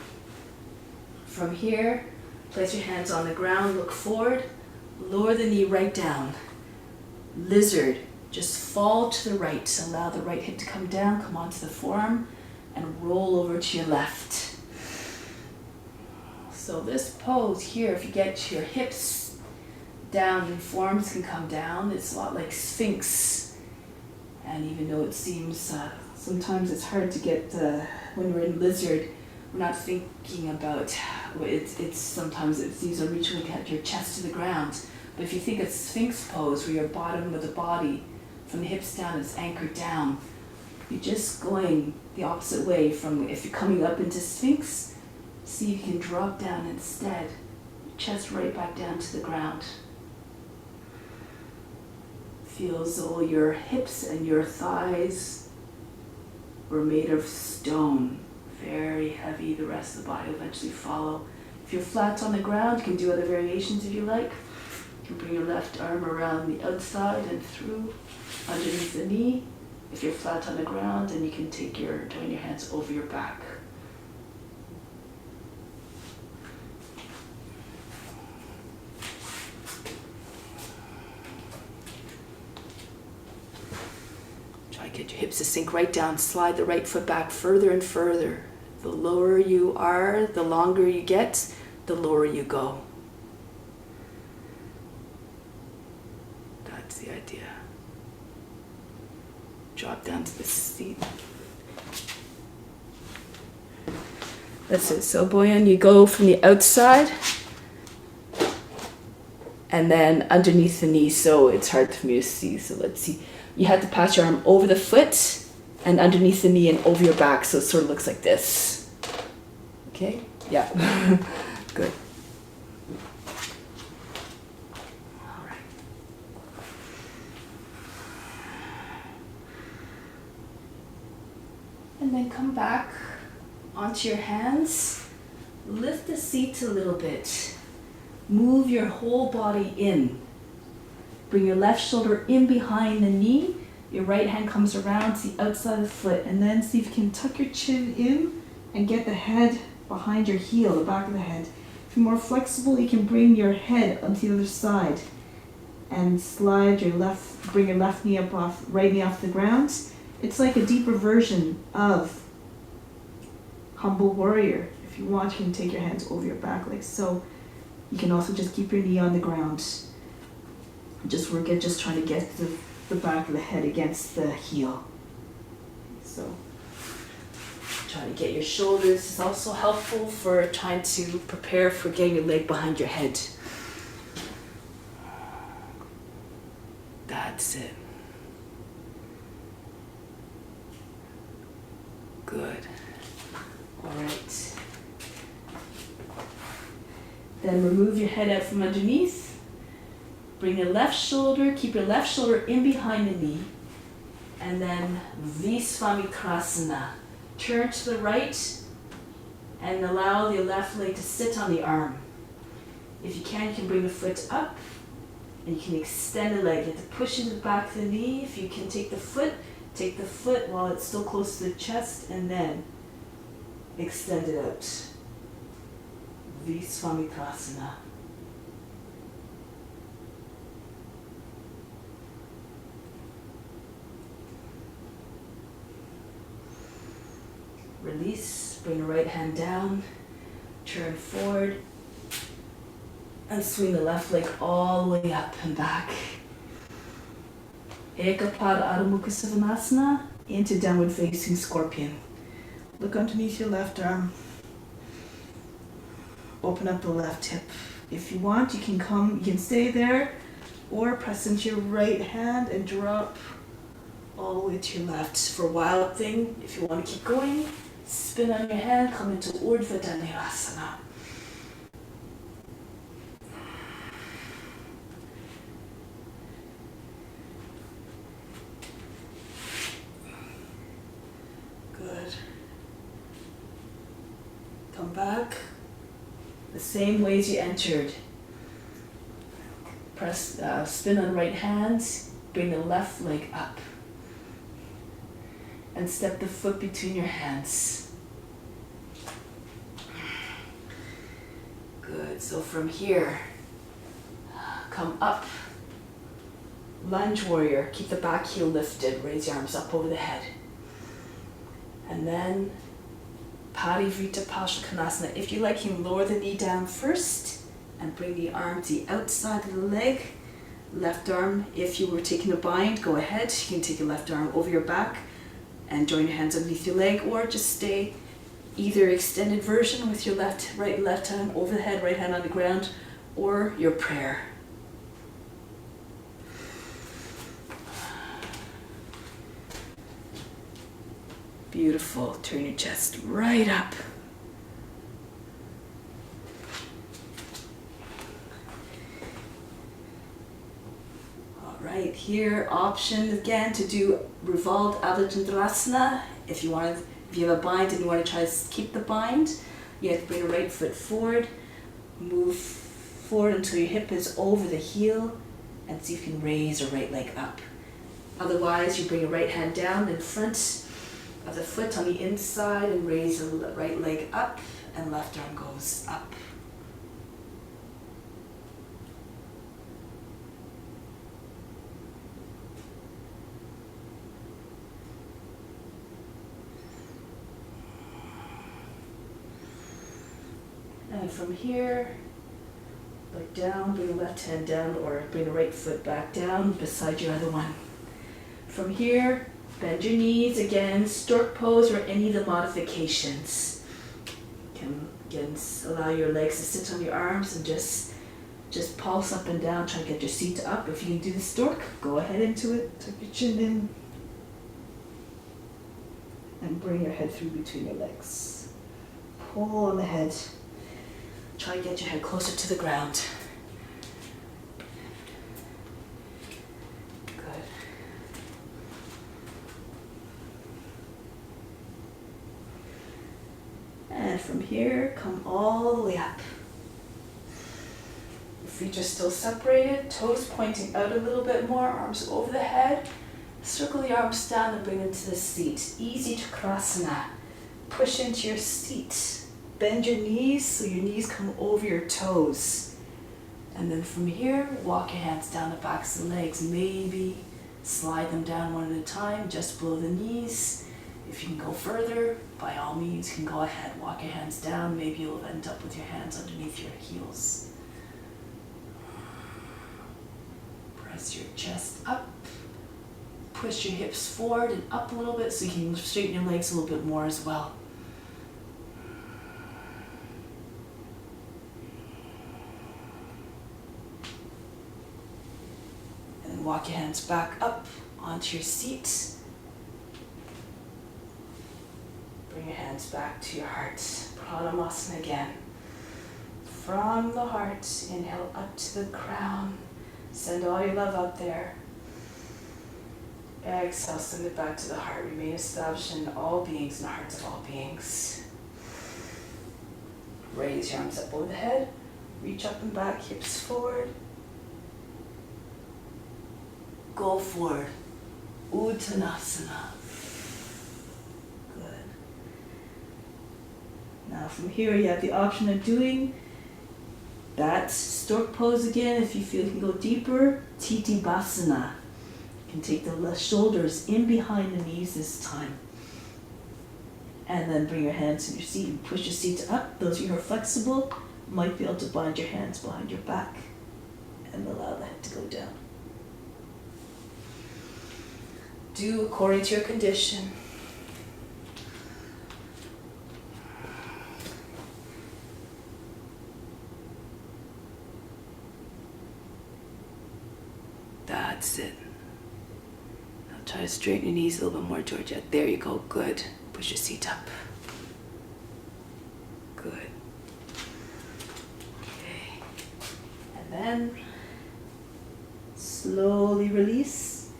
From here, place your hands on the ground, look forward, lower the knee right down. Lizard, just fall to the right. Allow the right hip to come down, come onto the forearm, and roll over to your left. So this pose here, if you get your hips down, your forearms can come down. It's a lot like Sphinx. And even though it seems, sometimes it's hard to get, when we're in lizard, we're not thinking about, sometimes it's easier to reach when you get your chest to the ground. But if you think of Sphinx pose, where your bottom of the body, from the hips down, is anchored down, you're just going the opposite way from, if you're coming up into Sphinx, see if you can drop down instead, chest right back down to the ground. Feel as though your hips and your thighs were made of stone, very heavy. The rest of the body will eventually follow. If you're flat on the ground, you can do other variations if you like. You can bring your left arm around the outside and through, underneath the knee. If you're flat on the ground, then you can join your hands over your back. Get your hips to sink right down. Slide the right foot back further and further. The lower you are, the longer you get, the lower you go. That's the idea. Drop down to the seat. That's it. So Boyan, you go from the outside and then underneath the knee, so it's hard for me to see. So let's see. You have to pass your arm over the foot and underneath the knee and over your back, so it sort of looks like this. Okay? Yeah. Good. All right. And then come back onto your hands. Lift the seat a little bit. Move your whole body in. Bring your left shoulder in behind the knee. Your right hand comes around to the outside of the foot. And then see if you can tuck your chin in and get the head behind your heel, the back of the head. If you're more flexible, you can bring your head onto the other side and slide your left, bring your left knee up off, right knee off the ground. It's like a deeper version of humble warrior. If you want, you can take your hands over your back like so. You can also just keep your knee on the ground. Just trying to get the back of the head against the heel. So try to get your shoulders. It's also helpful for trying to prepare for getting your leg behind your head. That's it. Good. All right. Then remove your head out from underneath. Bring your left shoulder, keep your left shoulder in behind the knee. And then Visvamikrasana. Turn to the right and allow the left leg to sit on the arm. If you can bring the foot up and you can extend the leg. You have to push into the back of the knee. If you can take the foot while it's still close to the chest and then extend it out. Visvamikrasana. Release, bring the right hand down, turn forward, and swing the left leg all the way up and back. Ekapada Adho Mukha Savasana into downward facing scorpion. Look underneath your left arm. Open up the left hip. If you want, you can stay there or press into your right hand and drop all the way to your left. For Wild Thing, if you want to keep going, spin on your hand, come into Urdhva Dhanurasana. Good. Come back the same way as you entered. Press, spin on the right hand, bring the left leg up. And step the foot between your hands. Good, so from here, come up. Lunge warrior, keep the back heel lifted, raise your arms up over the head. And then Parivrita Pashakonasana. If you like, you can lower the knee down first and bring the arm to the outside of the leg. Left arm, if you were taking a bind, go ahead. You can take your left arm over your back and join your hands underneath your leg, or just stay either extended version with your left hand over the head, right hand on the ground, or your prayer. Beautiful. Turn your chest right up. Right here, option again to do revolved Adho Chandrasana. If you have a bind and you want to try to keep the bind, you have to bring the right foot forward, move forward until your hip is over the heel, and see if you can raise your right leg up. Otherwise, you bring your right hand down in front of the foot on the inside and raise the right leg up, and left arm goes up. And from here, look down, bring the left hand down, or bring the right foot back down beside your other one. From here, bend your knees again, stork pose or any of the modifications. You can again allow your legs to sit on your arms and just pulse up and down, try to get your seat up. If you can do the stork, go ahead into it, tuck your chin in, and bring your head through between your legs. Pull on the head. Try to get your head closer to the ground. Good. And from here, come all the way up. Feet are still separated, toes pointing out a little bit more, arms over the head. Circle the arms down and bring them to the seat. Easy Chakrasana. Push into your seat. Bend your knees so your knees come over your toes. And then from here, walk your hands down the backs of the legs. Maybe slide them down one at a time, just below the knees. If you can go further, by all means, you can go ahead. Walk your hands down. Maybe you'll end up with your hands underneath your heels. Press your chest up, push your hips forward and up a little bit so you can straighten your legs a little bit more as well. And then walk your hands back up onto your seat. Bring your hands back to your heart. Pranamasana again. From the heart, inhale up to the crown. Send all your love out there. Exhale, send it back to the heart. Remain established in all beings, in the hearts of all beings. Raise your arms up over the head. Reach up and back, hips forward. Go forward. Uttanasana. Good. Now from here you have the option of doing that stork pose again. If you feel you can go deeper, Titibhasana. You can take the left shoulders in behind the knees this time. And then bring your hands to your seat and push your seat up. Those of you who are flexible might be able to bind your hands behind your back and allow the head to go down. Do according to your condition. That's it. Now try to straighten your knees a little bit more, Georgia. There you go. Good. Push your seat up. Good. Okay. And then slowly release.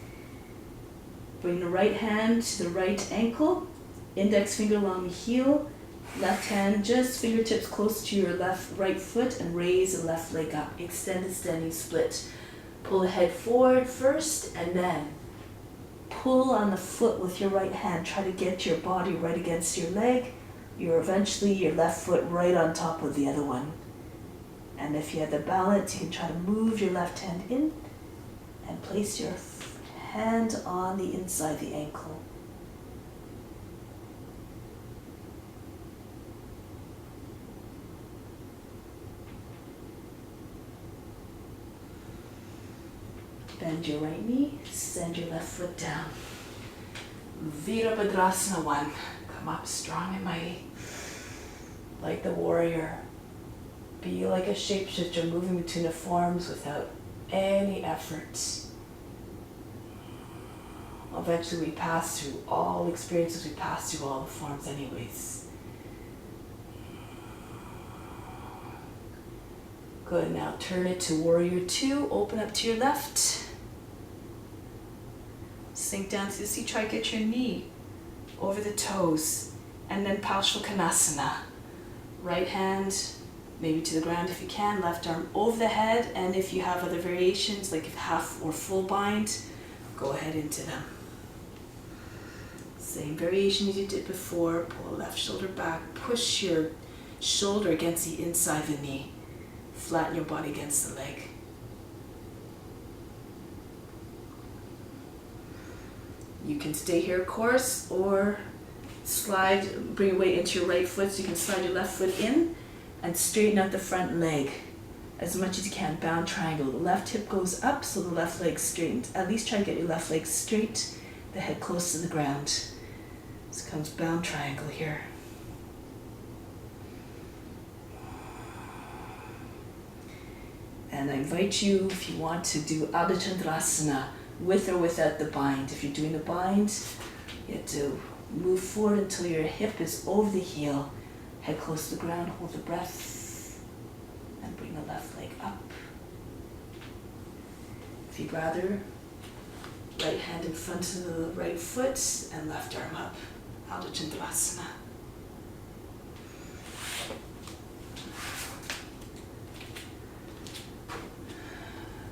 Bring the right hand to the right ankle. Index finger along the heel. Left hand just fingertips close to your right foot and raise the left leg up. Extended standing split. Pull the head forward first and then pull on the foot with your right hand. Try to get your body right against your leg. Eventually your left foot right on top of the other one. And if you have the balance, you can try to move your left hand in and place your hand on the inside of the ankle. Bend your right knee, send your left foot down. Virabhadrasana 1. Come up strong and mighty. Like the warrior. Be like a shapeshifter moving between the forms without any effort. Eventually we pass through all experiences, we pass through all the forms anyways. Good, now turn it to warrior 2, open up to your left. Sink down to the seat, try to get your knee over the toes. And then Parsvakonasana. Right hand, maybe to the ground if you can, left arm over the head, and if you have other variations, like if half or full bind, go ahead into them. Same variation as you did before, pull the left shoulder back, push your shoulder against the inside of the knee, flatten your body against the leg. You can stay here, of course, or slide, bring your weight into your right foot so you can slide your left foot in and straighten out the front leg as much as you can. Bound triangle. The left hip goes up so the left leg's straight. At least try to get your left leg straight, the head close to the ground. This comes bound triangle here. And I invite you, if you want to do Ardha Chandrasana, with or without the bind. If you're doing the bind, you have to move forward until your hip is over the heel. Head close to the ground, hold the breath. left leg up. If you'd rather, right hand in front of the right foot and left arm up. Ardha Chandrasana.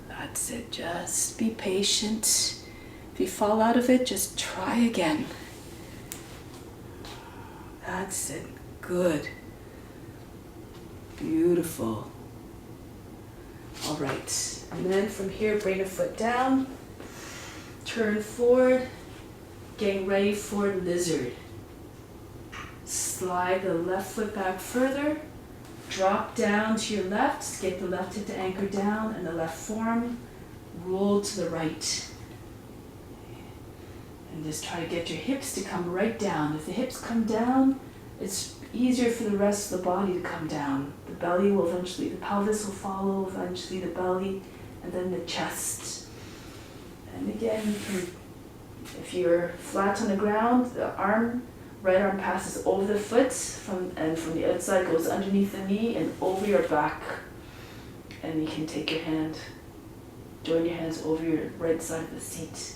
That's it, just be patient. If you fall out of it, just try again. That's it, good. Beautiful. All right, and then from here, bring a foot down, turn forward, getting ready for lizard. Slide the left foot back further, drop down to your left, get the left hip to anchor down, and the left forearm roll to the right. And just try to get your hips to come right down. If the hips come down, it's easier for the rest of the body to come down. The belly will eventually, the pelvis will follow, eventually the belly, and then the chest. And again, you can, if you're flat on the ground, the right arm passes over the foot, and from the outside goes underneath the knee and over your back. And you can take your hand, join your hands over your right side of the seat.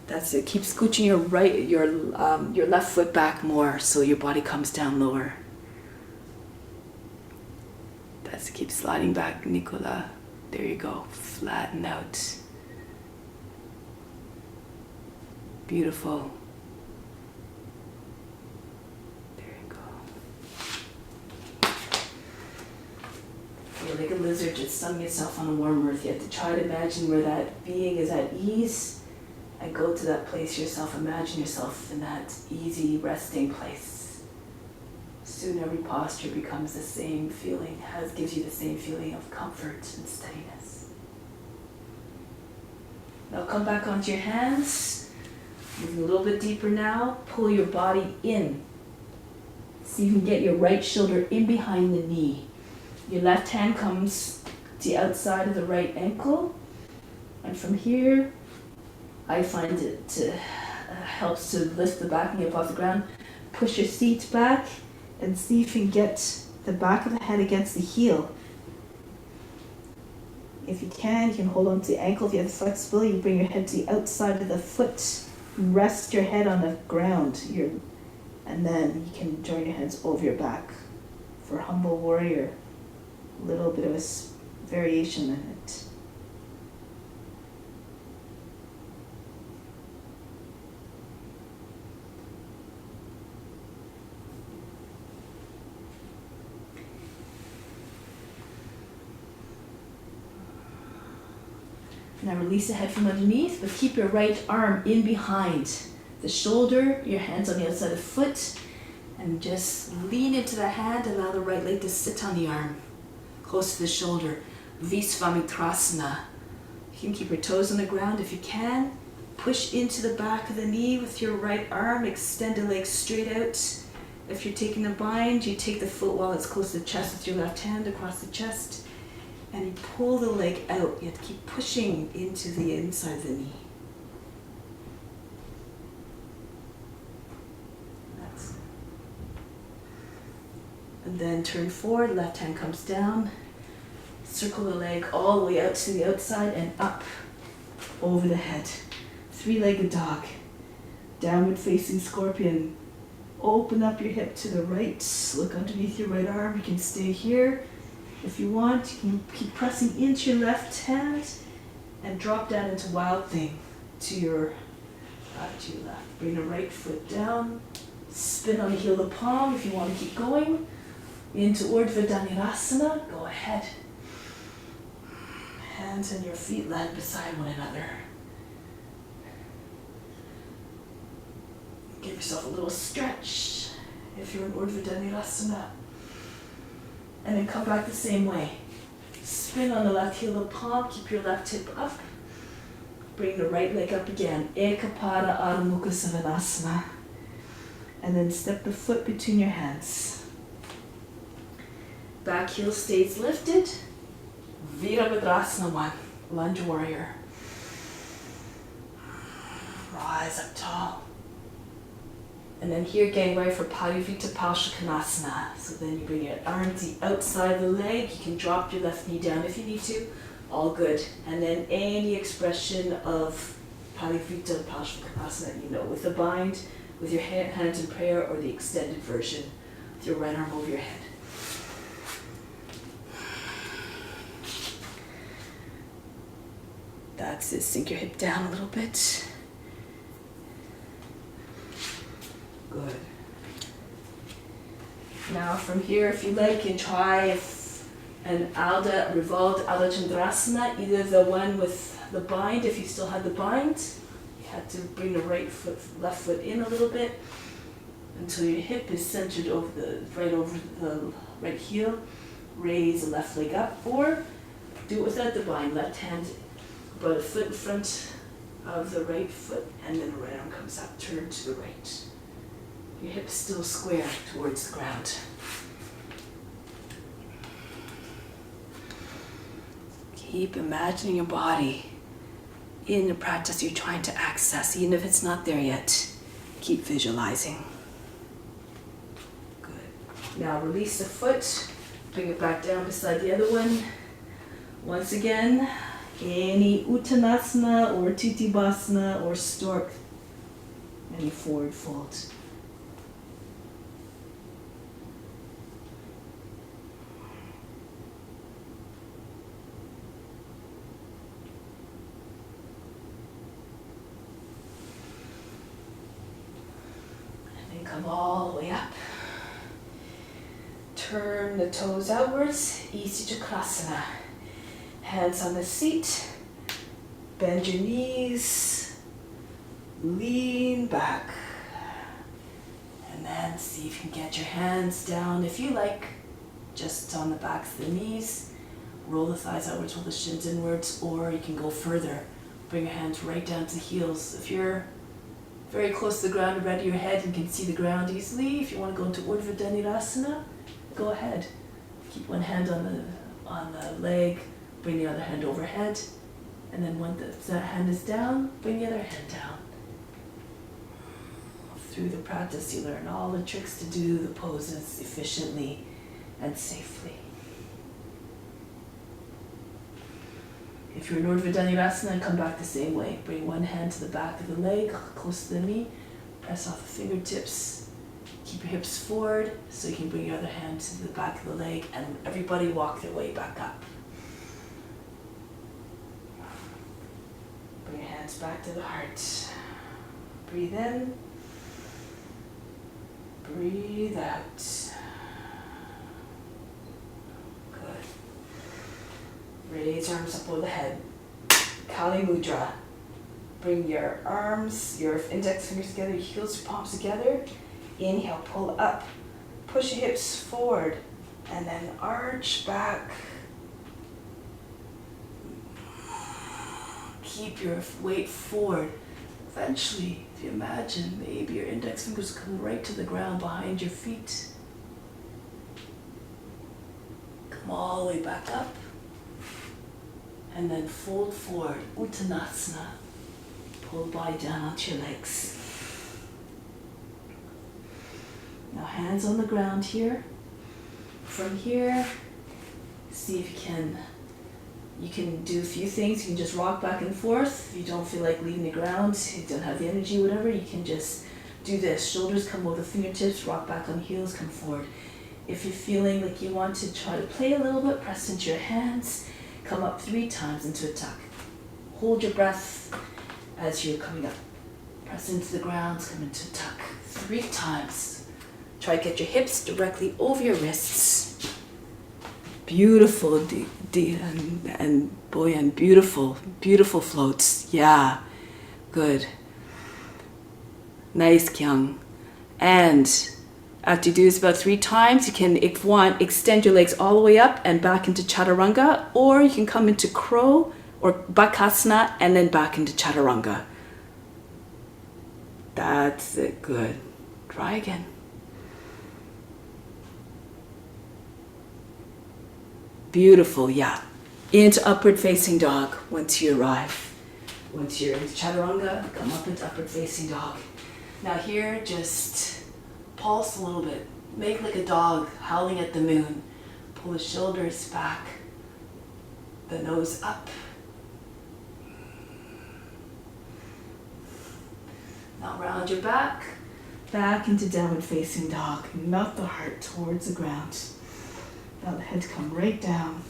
That's it. Keep scooching your left foot back more so your body comes down lower. That's it. Keep sliding back, Nicola. There you go. Flatten out. Beautiful. There you go. You're like a lizard just sunning itself on a warm earth. You have to try to imagine where that being is at ease. And go to that place yourself. Imagine yourself in that easy resting place. Soon every posture becomes the same feeling, gives you the same feeling of comfort and steadiness. Now come back onto your hands. Moving a little bit deeper now. Pull your body in. So you can get your right shoulder in behind the knee. Your left hand comes to the outside of the right ankle. And from here, I find it helps to lift the back knee up off the ground. Push your seat back and see if you can get the back of the head against the heel. If you can hold on to the ankle. If you have flexibility, you bring your head to the outside of the foot. Rest your head on the ground. And then you can join your hands over your back. For humble warrior, a little bit of a variation in it. Now release the head from underneath, but keep your right arm in behind the shoulder, your hands on the outside of the foot, and just lean into the hand, allow the right leg to sit on the arm, close to the shoulder. Visvamitrasana. You can keep your toes on the ground if you can. Push into the back of the knee with your right arm, extend the leg straight out. If you're taking a bind, you take the foot while it's close to the chest with your left hand across the chest. And you pull the leg out. You have to keep pushing into the inside of the knee. And then turn forward, left hand comes down. Circle the leg all the way out to the outside and up over the head. Three-legged dog. Downward facing scorpion. Open up your hip to the right. Look underneath your right arm. You can stay here. If you want, you can keep pressing into your left hand and drop down into wild thing to your left. Bring the right foot down. Spin on the heel of the palm if you want to keep going. Into Urdhva Dhanurasana. Go ahead. Hands and your feet land beside one another. Give yourself a little stretch if you're in Urdhva Dhanurasana. And then come back the same way. Spin on the left heel of the palm, keep your left hip up. Bring the right leg up again. Ekapada Adho Mukha Svanasana. And then step the foot between your hands. Back heel stays lifted. Virabhadrasana 1, lunge warrior. rise up tall. And then here, getting ready for Parivita Palshakanasana. So then you bring your arm to the outside of the leg. You can drop your left knee down if you need to. All good. And then any expression of Parivita Palshakanasana, you know, with a bind, with your hands in prayer, or the extended version with your right arm over your head. That's it. Sink your hip down a little bit. Good. Now from here, if you like, you can try an revolved Ardha Chandrasana, either the one with the bind, if you still had the bind. You had to bring the left foot in a little bit until your hip is centered right over the right heel. Raise the left leg up, or do it without the bind. Left hand about a foot in front of the right foot, and then the right arm comes up, turn to the right. Your hips still square towards the ground. Keep imagining your body in the practice you're trying to access, even if it's not there yet. Keep visualizing. Good. Now release the foot, bring it back down beside the other one. Once again, any Uttanasana or Titibhasana or stork, any forward fold. Come all the way up. Turn the toes outwards, Isi Chakrasana. Hands on the seat. Bend your knees. Lean back. And then see if you can get your hands down, if you like, just on the backs of the knees. Roll the thighs outwards, roll the shins inwards, or you can go further. Bring your hands right down to the heels. If you're very close to the ground, ready your head and can see the ground easily. If you want to go into Urdhva Dhanurasana, go ahead. Keep one hand on the leg, bring the other hand overhead, and then when that hand is down, bring the other hand down. Through the practice, you learn all the tricks to do the poses efficiently and safely. If you're in Urdhva Dhanurasana, come back the same way. Bring one hand to the back of the leg, close to the knee. Press off the fingertips. Keep your hips forward so you can bring your other hand to the back of the leg, and everybody walk their way back up. Bring your hands back to the heart. Breathe in. Breathe out. Raise arms up over the head. Kali Mudra. Bring your arms, your index fingers together, your heels, your palms together. Inhale, pull up. Push your hips forward. And then arch back. Keep your weight forward. Eventually, if you imagine, maybe your index fingers come right to the ground behind your feet. Come all the way back up. And then fold forward, Uttanasana. Pull the body down onto your legs. Now hands on the ground here. From here, see if you can do a few things. You can just rock back and forth. If you don't feel like leaving the ground, you don't have the energy, whatever, you can just do this. Shoulders come over the fingertips, rock back on heels, come forward. If you're feeling like you want to try to play a little bit, press into your hands. Come up 3 times into a tuck. Hold your breath as you're coming up. Press into the ground, come into a tuck. 3 times. Try to get your hips directly over your wrists. Beautiful, and beautiful, beautiful floats. Yeah, good. Nice, Kyung. And after you do this about 3 times, you can, if you want, extend your legs all the way up and back into Chaturanga, or you can come into Crow or Bakasana and then back into Chaturanga. That's it, good. Try again. Beautiful, yeah. Into upward facing dog once you arrive. Once you're into chaturanga, come up into upward facing dog. Now here, just pulse a little bit. Make like a dog howling at the moon. Pull the shoulders back, the nose up. Now round your back into downward facing dog. Melt the heart towards the ground. Now the head come right down.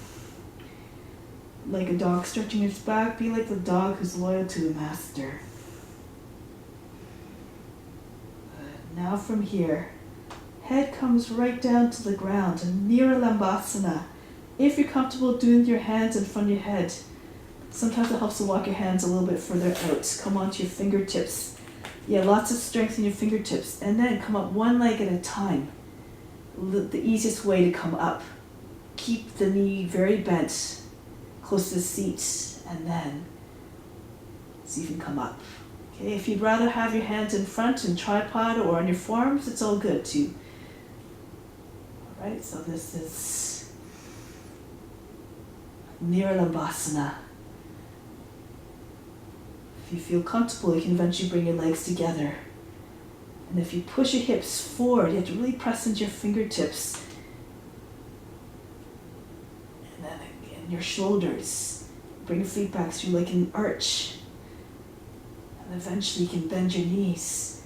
Like a dog stretching its back, be like the dog who's loyal to the master. Good. Now from here, head comes right down to the ground, Niralambasana. If you're comfortable doing your hands in front of your head, sometimes it helps to walk your hands a little bit further out. Come onto your fingertips. Yeah, lots of strength in your fingertips. And then come up one leg at a time. The easiest way to come up. Keep the knee very bent, close to the seat, and then see if you can come up. Okay, if you'd rather have your hands in front in tripod or on your forearms, it's all good too. All right, so this is Niralambasana. If you feel comfortable, you can eventually bring your legs together. And if you push your hips forward, you have to really press into your fingertips. And then again, your shoulders. Bring your feet back through like an arch. And eventually you can bend your knees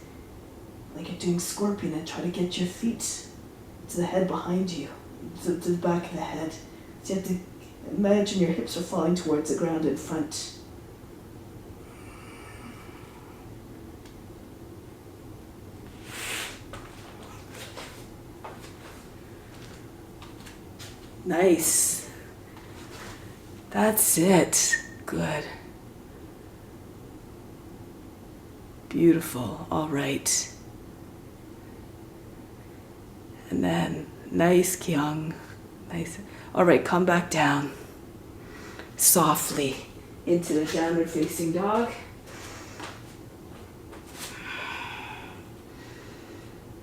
like you're doing scorpion and try to get your feet to the head behind you, to the back of the head. So you have to imagine your hips are falling towards the ground in front. Nice. That's it. Good. Beautiful. All right. And then, nice, Kyung. Nice. All right, come back down. Softly into the downward facing dog.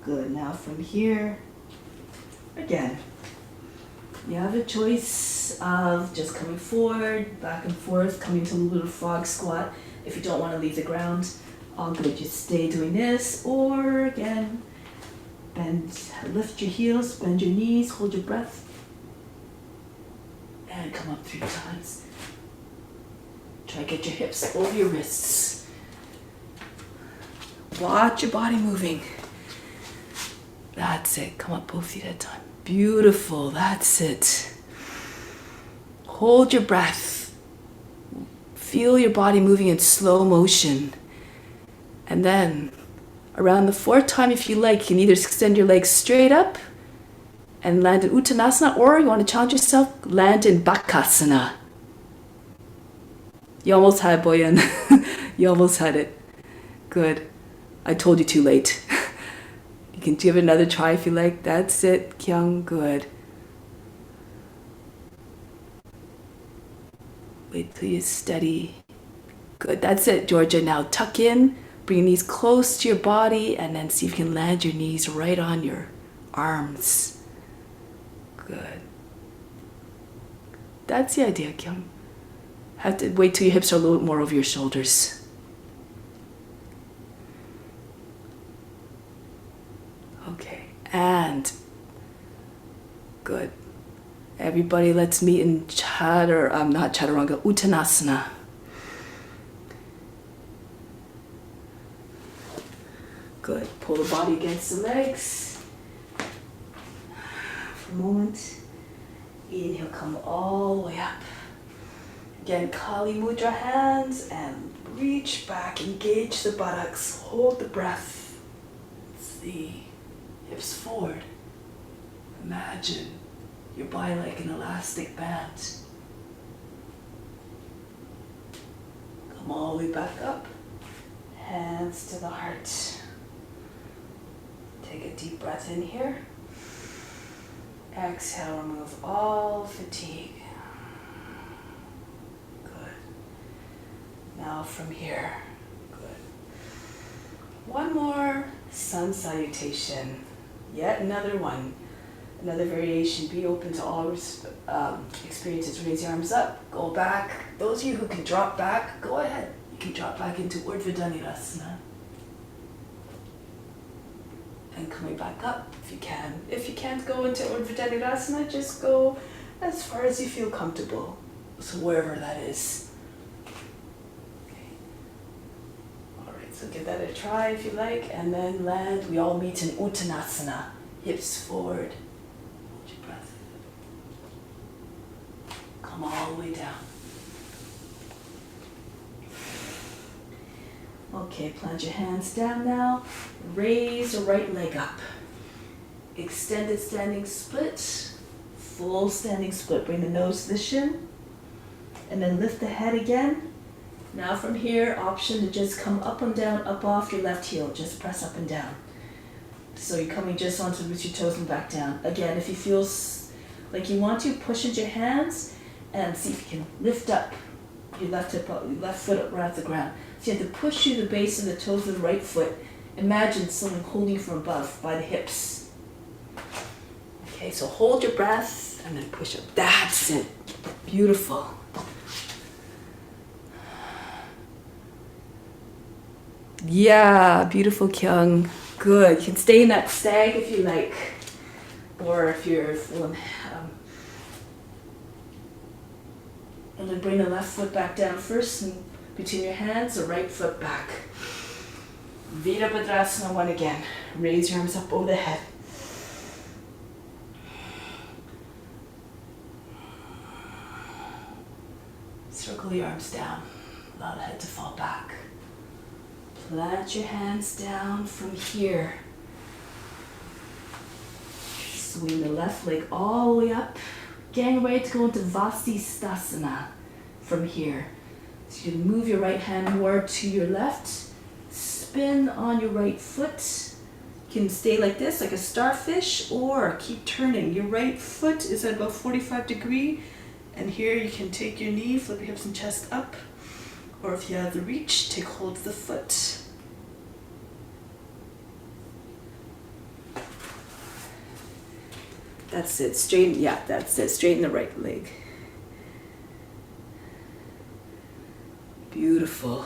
Good. Now from here, again, you have a choice of just coming forward, back and forth, coming to a little bit of frog squat. If you don't want to leave the ground, all good, just stay doing this. Or again, lift your heels, bend your knees, hold your breath, and come up 3 times. Try to get your hips over your wrists. Watch your body moving. That's it. Come up both feet at a time. Beautiful. That's it. Hold your breath. Feel your body moving in slow motion. And then, around the 4th time, if you like, you can either extend your legs straight up and land in Uttanasana, or you want to challenge yourself, land in Bakasana. You almost had it, Boyan. You almost had it. Good. I told you too late. You can give it another try if you like. That's it, Kyung. Good. Wait till you're steady. Good. That's it, Georgia. Now tuck in. Bring your knees close to your body, and then see if you can land your knees right on your arms. Good. That's the idea, Kyung. Have to wait till your hips are a little bit more over your shoulders. Okay, and good. Everybody, let's meet in not chaturanga, Uttanasana. Good. Pull the body against the legs. For a moment. Inhale, come all the way up. Again, Kali Mudra hands and reach back, engage the buttocks, hold the breath. See, hips forward. Imagine your body like an elastic band. Come all the way back up. Hands to the heart. Take a deep breath in here. Exhale, remove all fatigue. Good. Now from here, good. One more sun salutation. Yet another one. Another variation. Be open to all experiences. Raise your arms up, go back. Those of you who can drop back, go ahead. You can drop back into Urdhva Dhanurasana. And coming back up if you can. If you can't go into Urdhva Dhanurasana, just go as far as you feel comfortable. So wherever that is. Okay. Alright, so give that a try if you like, and then land. We all meet in Uttanasana. Hips forward. Hold your breath. Come all the way down. Okay, plant your hands down now. Raise your right leg up. Extended standing split. Full standing split. Bring the nose to the shin. And then lift the head again. Now from here, option to just come up and down, up off your left heel. Just press up and down. So you're coming just onto with your toes and back down. Again, if you feel like you want to, push into your hands and see if you can lift up your left hip up, your left foot up right off the ground. So you have to push through the base of the toes of the right foot. Imagine someone holding you from above by the hips. Okay, so hold your breath and then push up. That's it. Beautiful. Yeah, beautiful, Kyung. Good. You can stay in that stag if you like. Or if you're feeling... and then bring the left foot back down first and between your hands, the right foot back. Virabhadrasana 1 again. Raise your arms up over the head. Circle your arms down. Allow the head to fall back. Plant your hands down from here. Swing the left leg all the way up. Getting ready to go into Vasisthasana from here. So you can move your right hand more to your left. Spin on your right foot. You can stay like this, like a starfish, or keep turning. Your right foot is at about 45 degrees. And here you can take your knee, flip your hips and chest up. Or if you have the reach, take hold of the foot. That's it. Straighten, yeah, that's it. Straighten the right leg. Beautiful.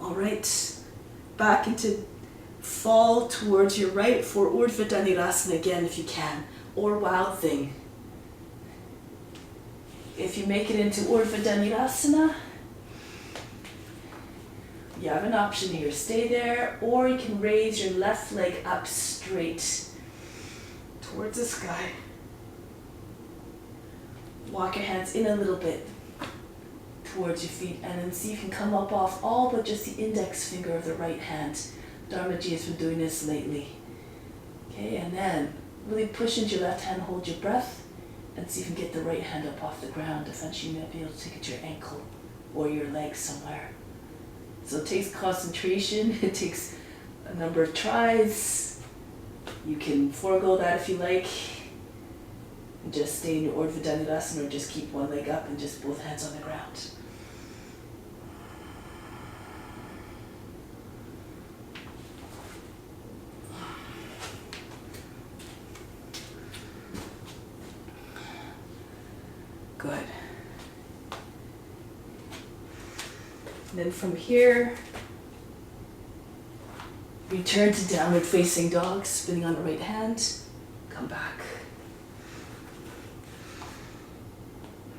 All right. Back into fall towards your right for Urdhva Dhanurasana again if you can, or Wild Thing. If you make it into Urdhva Dhanurasana, you have an option here. Stay there, or you can raise your left leg up straight towards the sky. Walk your hands in a little bit towards your feet, and then see if you can come up off all but just the index finger of the right hand. Dharmaji has been doing this lately. Okay, and then really push into your left hand, hold your breath, and see if you can get the right hand up off the ground. Eventually you might be able to take it to your ankle or your leg somewhere. So it takes concentration, it takes a number of tries. You can forego that if you like, and just stay in your Urdhva Dhanurasana, or just keep one leg up and just both hands on the ground. Good. And then from here, return to downward facing dog, spinning on the right hand. Come back.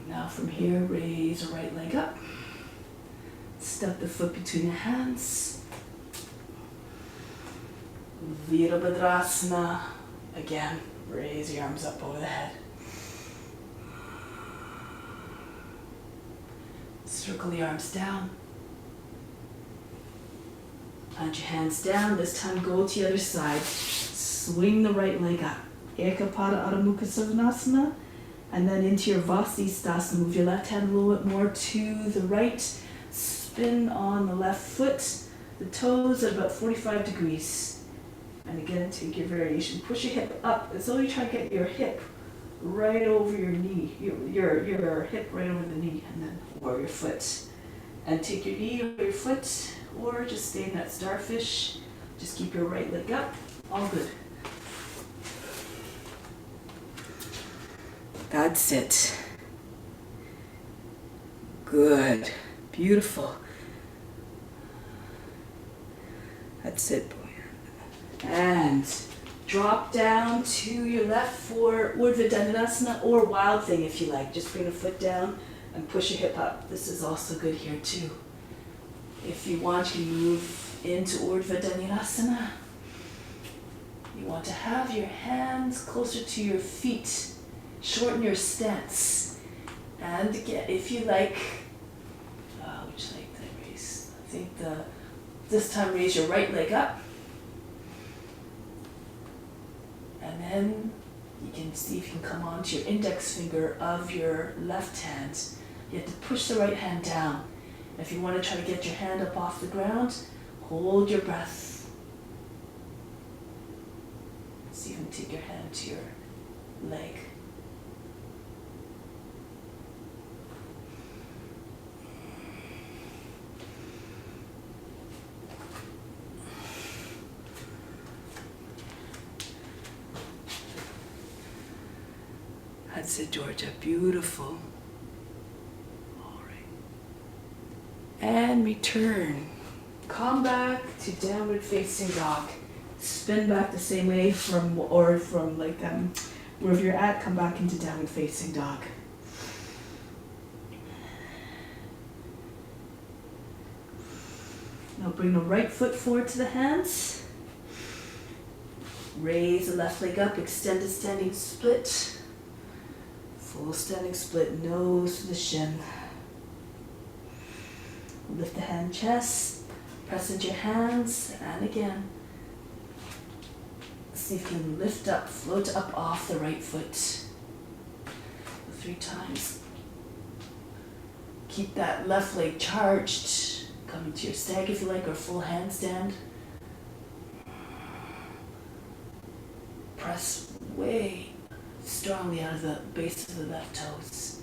Now from here, raise the right leg up. Step the foot between your hands. Virabhadrasana. Again, raise your arms up over the head. Circle the arms down. Plant your hands down. This time go to the other side. Swing the right leg up. Ekapada Adho Mukha Savasana. And then into your Vasisthasana. Move your left hand a little bit more to the right. Spin on the left foot. The toes at about 45 degrees. And again, take your variation. Push your hip up as though you try to get your hip right over your knee. Your hip right over the knee. And then or your foot. And take your knee or your foot, or just stay in that starfish. Just keep your right leg up. All good. That's it. Good. Beautiful. That's it, boy. And drop down to your left for Urdhva Dandasana or Wild Thing if you like. Just bring a foot down and push your hip up. This is also good here too. If you want, you can move into Urdhva Dandasana. You want to have your hands closer to your feet. Shorten your stance. And again, if you like, which leg did I raise? I think this time raise your right leg up. And then you can see if you can come onto your index finger of your left hand. You have to push the right hand down. If you want to try to get your hand up off the ground, hold your breath. See if you can take your hand to your leg. That's it, Georgia. Beautiful. All right. And return. Come back to downward facing dog. Spin back the same way from wherever you're at, come back into downward facing dog. Now bring the right foot forward to the hands. Raise the left leg up, extended standing split. Full standing split, nose to the shin. Lift the hand chest, press into your hands, and again. See if you can lift up, float up off the right foot. 3 times. Keep that left leg charged. Come into your stag if you like, or full handstand. Press way strongly out of the base of the left toes.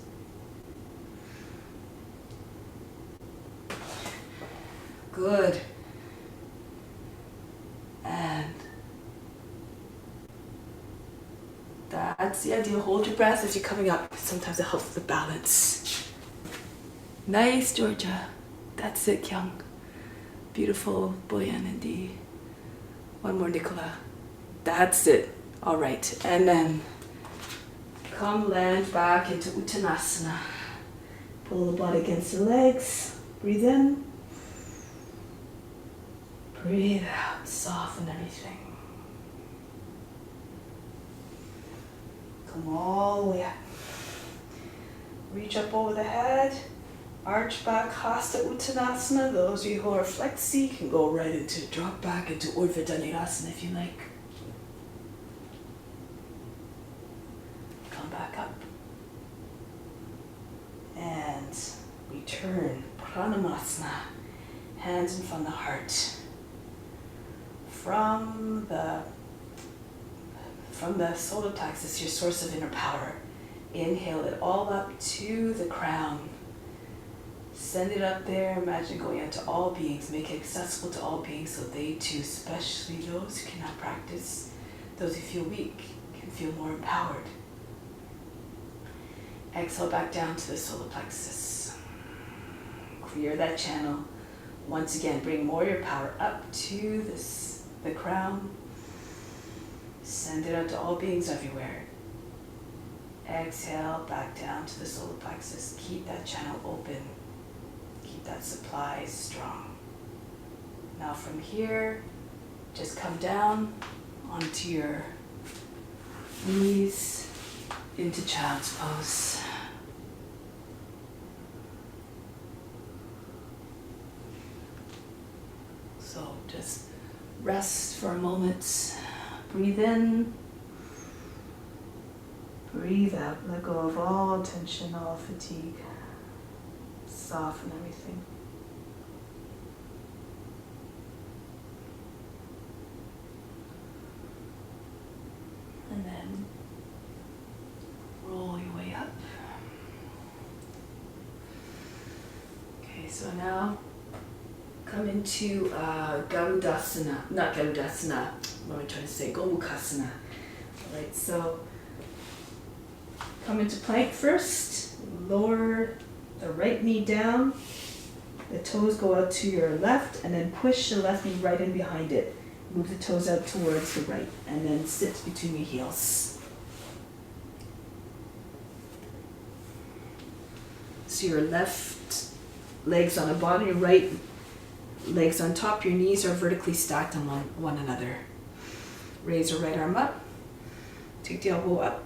Good. And that's the idea. Hold your breath as you're coming up. Sometimes it helps with the balance. Nice, Georgia. That's it, Kyung. Beautiful, Boyan indeed. One more, Nicola. That's it. All right. And then come land back into Uttanasana. Pull the body against the legs. Breathe in. Breathe out. Soften everything. Come all the way up. Reach up over the head. Arch back, Hasta Uttanasana. Those of you who are flexi can go right into, drop back into Urdhva Dandasana if you like. Come back up. And return, Pranamasana. Hands in front of the heart. From the solar plexus, your source of inner power. Inhale it all up to the crown. Send it up there. Imagine going out to all beings. Make it accessible to all beings so they too, especially those who cannot practice, those who feel weak, can feel more empowered. Exhale back down to the solar plexus. Clear that channel. Once again, bring more of your power up to the crown. Send it out to all beings everywhere. Exhale back down to the solar plexus. Keep that channel open. Keep that supply strong. Now from here, just come down onto your knees into child's pose. So just rest for a moment. Breathe in. Breathe out. Let go of all tension, all fatigue. Soften everything. And then roll your way up. Okay, so now come into Garudasana. Not Garudasana. What am I trying to say? Gomukhasana. All right, so come into plank first. Lower the right knee down, the toes go out to your left, and then push the left knee right in behind it. Move the toes out towards the right, and then sit between your heels. So your left leg's on the bottom, your right leg's on top, your knees are vertically stacked on one another. Raise your right arm up, take the elbow up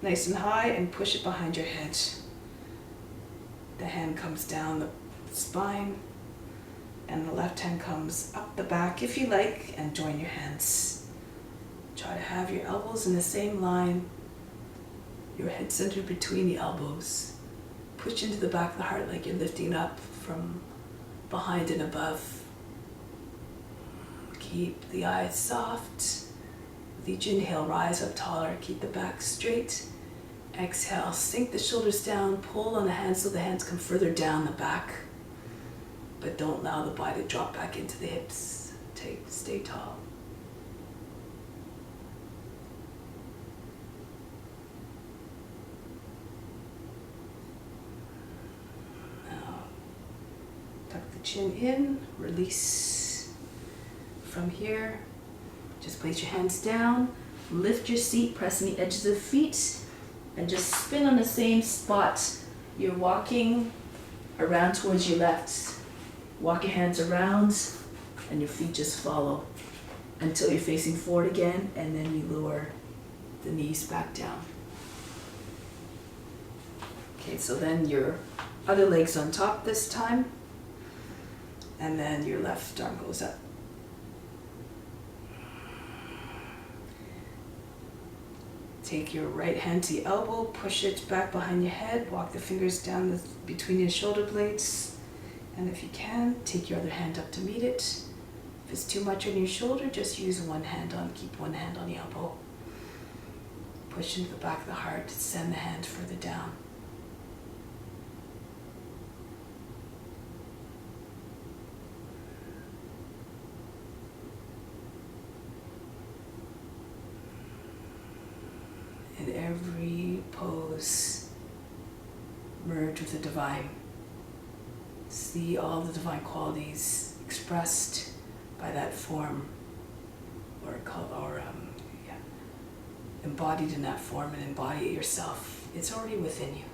nice and high and push it behind your head. The hand comes down the spine and the left hand comes up the back if you like, and join your hands. Try to have your elbows in the same line, your head centered between the elbows. Push into the back of the heart like you're lifting up from behind and above. Keep the eyes soft. With each inhale, rise up taller, keep the back straight. Exhale, sink the shoulders down, pull on the hands so the hands come further down the back. But don't allow the body to drop back into the hips. Stay tall. Now, tuck the chin in, release. From here, just place your hands down, lift your seat, pressing the edges of the feet, and just spin on the same spot. You're walking around towards your left. Walk your hands around and your feet just follow until you're facing forward again, and then you lower the knees back down. Okay, so then your other leg's on top this time, and then your left arm goes up. Take your right hand to the elbow, push it back behind your head, walk the fingers down between your shoulder blades, and if you can, take your other hand up to meet it. If it's too much on your shoulder, just use keep one hand on the elbow. Push into the back of the heart, send the hand further down. In every pose, merge with the divine. See all the divine qualities expressed by that form, embodied in that form, and embody it yourself. It's already within you.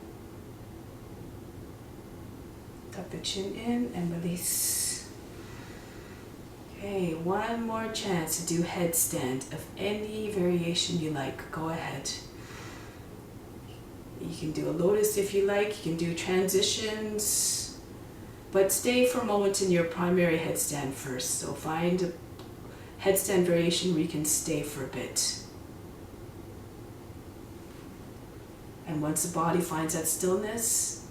Tuck the chin in and release. Okay, one more chance to do headstand of any variation you like. Go ahead. You can do a lotus if you like. You can do transitions, but stay for a moment in your primary headstand first. So find a headstand variation where you can stay for a bit. And once the body finds that stillness,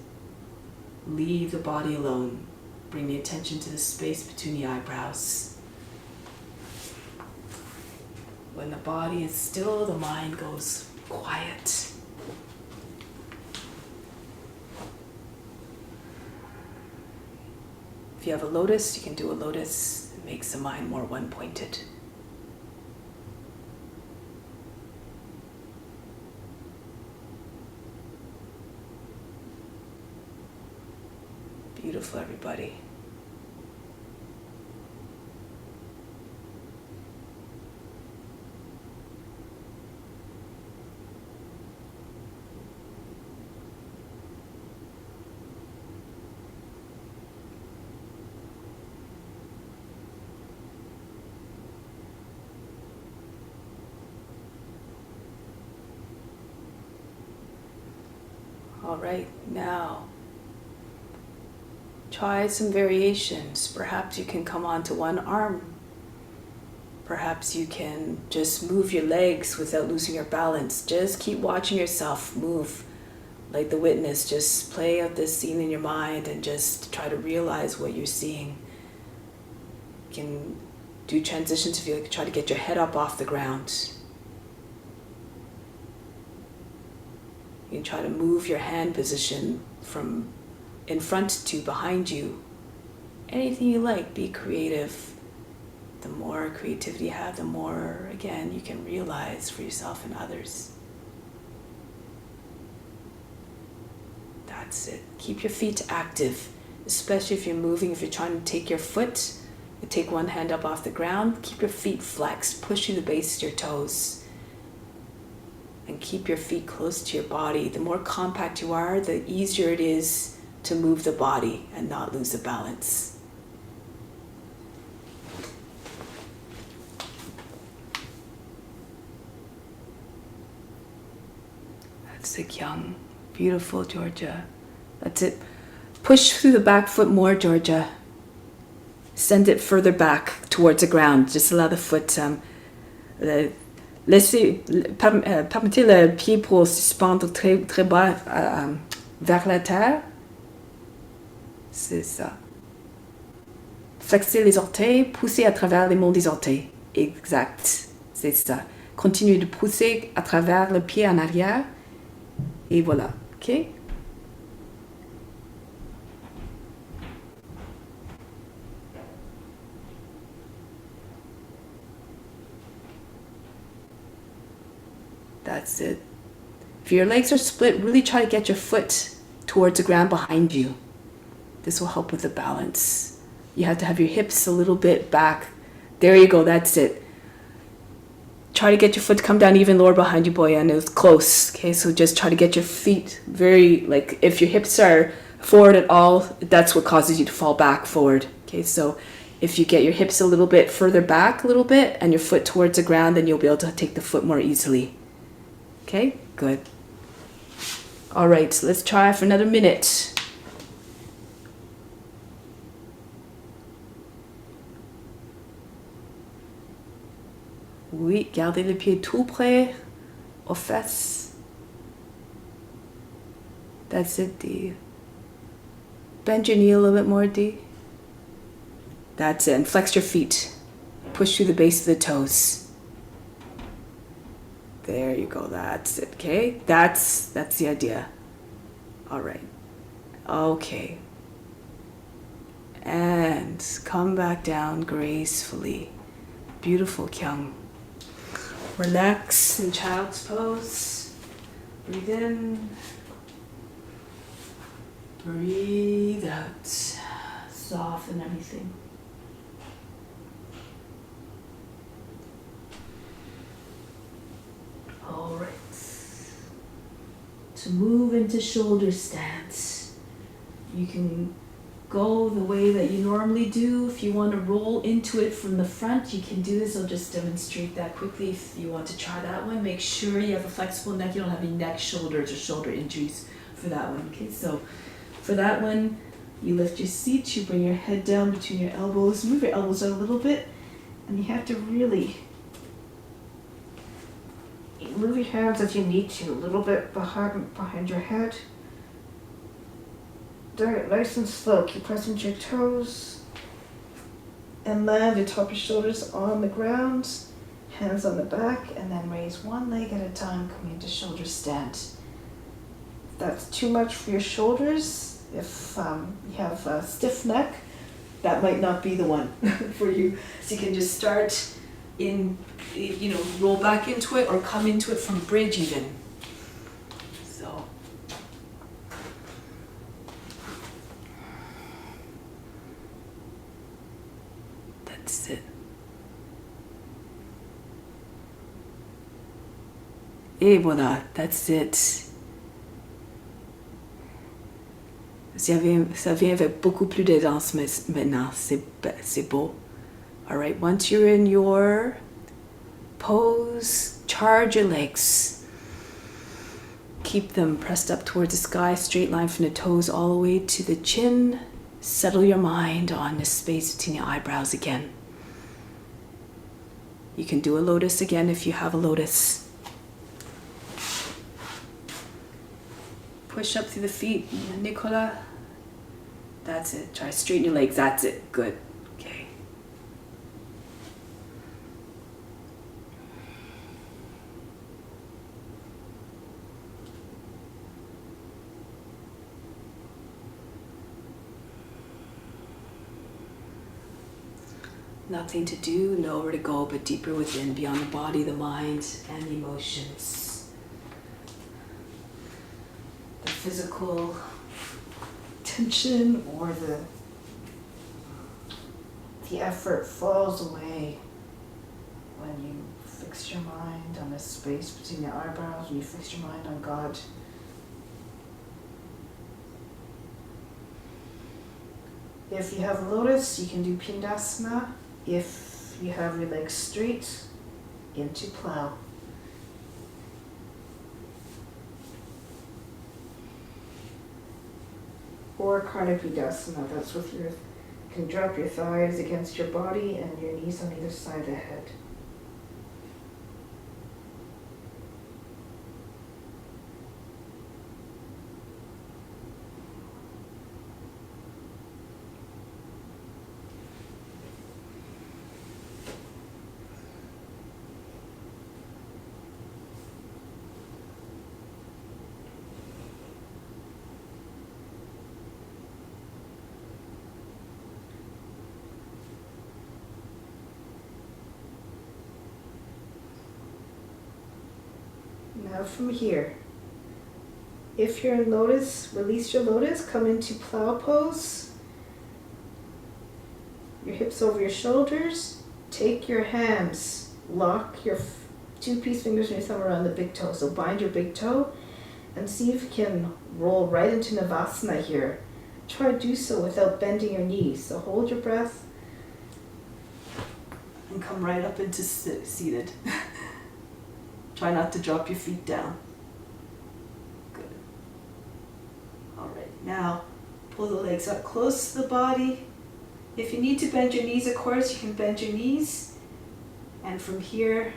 leave the body alone. Bring the attention to the space between the eyebrows. When the body is still, the mind goes quiet. If you have a lotus, you can do a lotus. It makes the mind more one-pointed. Beautiful, everybody. All right, now try some variations. Perhaps you can come onto one arm. Perhaps you can just move your legs without losing your balance. Just keep watching yourself move like the witness. Just play out this scene in your mind and just try to realize what you're seeing. You can do transitions if you like. Try to get your head up off the ground. You can try to move your hand position from in front to behind you. Anything you like, be creative. The more creativity you have, the more, again, you can realize for yourself and others. That That's it. Keep your feet active, especially if you're moving. If you're trying to take your foot, you take one hand up off the ground, keep your feet flexed, push through the base of your toes, and keep your feet close to your body. The more compact you are, the easier it is to move the body and not lose the balance. That's the Kyung. Beautiful, Georgia. That's it. Push through the back foot more, Georgia. Send it further back towards the ground. Just allow the foot... permettez le pied pour suspendre très, très bas vers la terre. C'est ça. Flexez les orteils, poussez à travers les monts des orteils. Exact. C'est ça. Continuez de pousser à travers le pied en arrière. Et voilà. OK? That's it. If your legs are split, really try to get your foot towards the ground behind you. This will help with the balance. You have to have your hips a little bit back. There you go, that's it. Try to get your foot to come down even lower behind you, boy, and it's close. Okay, so just try to get your feet very, like, if your hips are forward at all, that's what causes you to fall back forward. Okay, so if you get your hips a little bit further back a little bit and your foot towards the ground, then you'll be able to take the foot more easily. Okay, good. All right, so let's try for another minute. Oui, gardez le pied tout près aux fesses. That's it, D. Bend your knee a little bit more, D. That's it, and flex your feet. Push through the base of the toes. There you go, that's it, okay? That's the idea. All right, okay. And come back down gracefully. Beautiful, Kyung. Relax in child's pose. Breathe in. Breathe out. Soften everything. All right. To move into shoulder stance, you can go the way that you normally do. If you want to roll into it from the front, you can do this. I'll just demonstrate that quickly. If you want to try that one, make sure you have a flexible neck. You don't have any neck, shoulders, or shoulder injuries for that one. Okay, so for that one, you lift your seat, you bring your head down between your elbows, move your elbows out a little bit, and you have to really move your hands as you need to, a little bit behind your head. Doing it nice and slow. Keep pressing your toes and land your top of your shoulders on the ground, hands on the back, and then raise one leg at a time, coming into shoulder stand. If that's too much for your shoulders, if you have a stiff neck, that might not be the one for you. So you can just start in, roll back into it or come into it from bridge even. So. That's it. Et voilà, that's it. Ça vient avec beaucoup plus d'aisance maintenant. C'est beau. All right, once you're in your pose, charge your legs. Keep them pressed up towards the sky, straight line from the toes all the way to the chin. Settle your mind on the space between your eyebrows again. You can do a lotus again if you have a lotus. Push up through the feet, Nicola. That's it. Try to straighten your legs. That's it. Good. Okay. Nothing to do, nowhere to go, but deeper within, beyond the body, the mind, and the emotions. The physical tension or the effort falls away when you fix your mind on a space between the eyebrows, when you fix your mind on God. If you have lotus, you can do pindasana. If you have your legs straight, into plow. Or karnapidasana, that's with you can drop your thighs against your body and your knees on either side of the head. Now from here, if you're in lotus, release your lotus, come into plow pose. Your hips over your shoulders. Take your hands, lock your 2 peace fingers and your thumb around the big toe. So bind your big toe and see if you can roll right into Navasana here. Try to do so without bending your knees. So hold your breath and come right up into seated. Try not to drop your feet down. Good. All right, now pull the legs up close to the body. If you need to bend your knees, of course, you can bend your knees. And from here,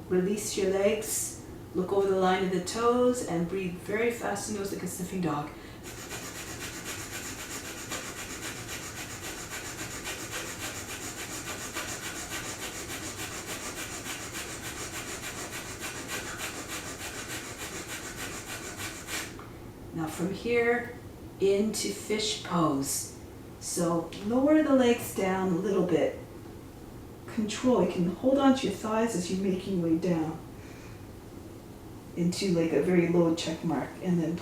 release your legs. Look over the line of the toes and breathe very fast and nose like a sniffing dog. Now from here into fish pose. So lower the legs down a little bit. Control, you can hold on to your thighs as you're making your way down into like a very low check mark. And then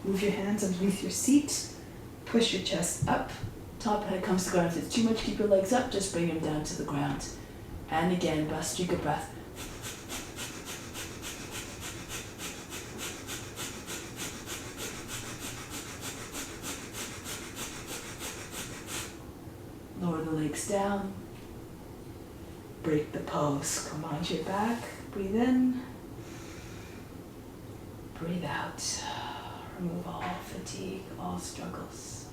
move your hands underneath your seat. Push your chest up. Top head comes to the ground. If it's too much, keep your legs up. Just bring them down to the ground. And again, last streak of breath. Lower the legs down. Break the pose. Come onto your back. Breathe in. Breathe out. Remove all fatigue, all struggles.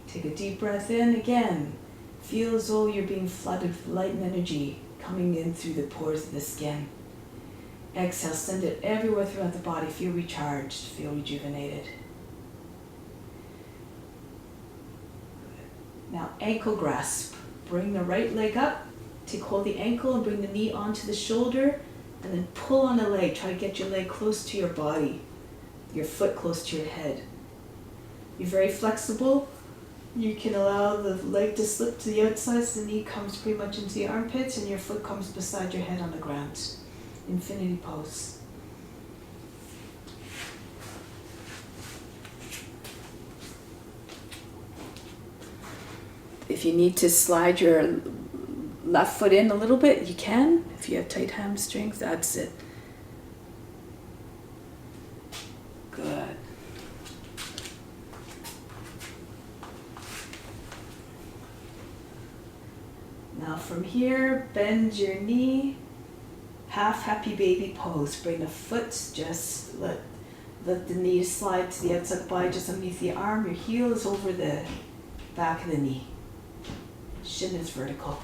Take a deep breath in again. Feel as though you're being flooded with light and energy coming in through the pores of the skin. Exhale, send it everywhere throughout the body. Feel recharged, feel rejuvenated. Now ankle grasp. Bring the right leg up. Take hold of the ankle and bring the knee onto the shoulder. And then pull on the leg. Try to get your leg close to your body. Your foot close to your head. You're very flexible. You can allow the leg to slip to the outside so the knee comes pretty much into the armpits and your foot comes beside your head on the ground. Infinity pose. If you need to slide your left foot in a little bit, you can. If you have tight hamstrings, that's it. Good. Now from here, bend your knee, half happy baby pose. Bring the foot, just let the knee slide to the outside of the body, just underneath the arm. Your heel is over the back of the knee. Shin is vertical.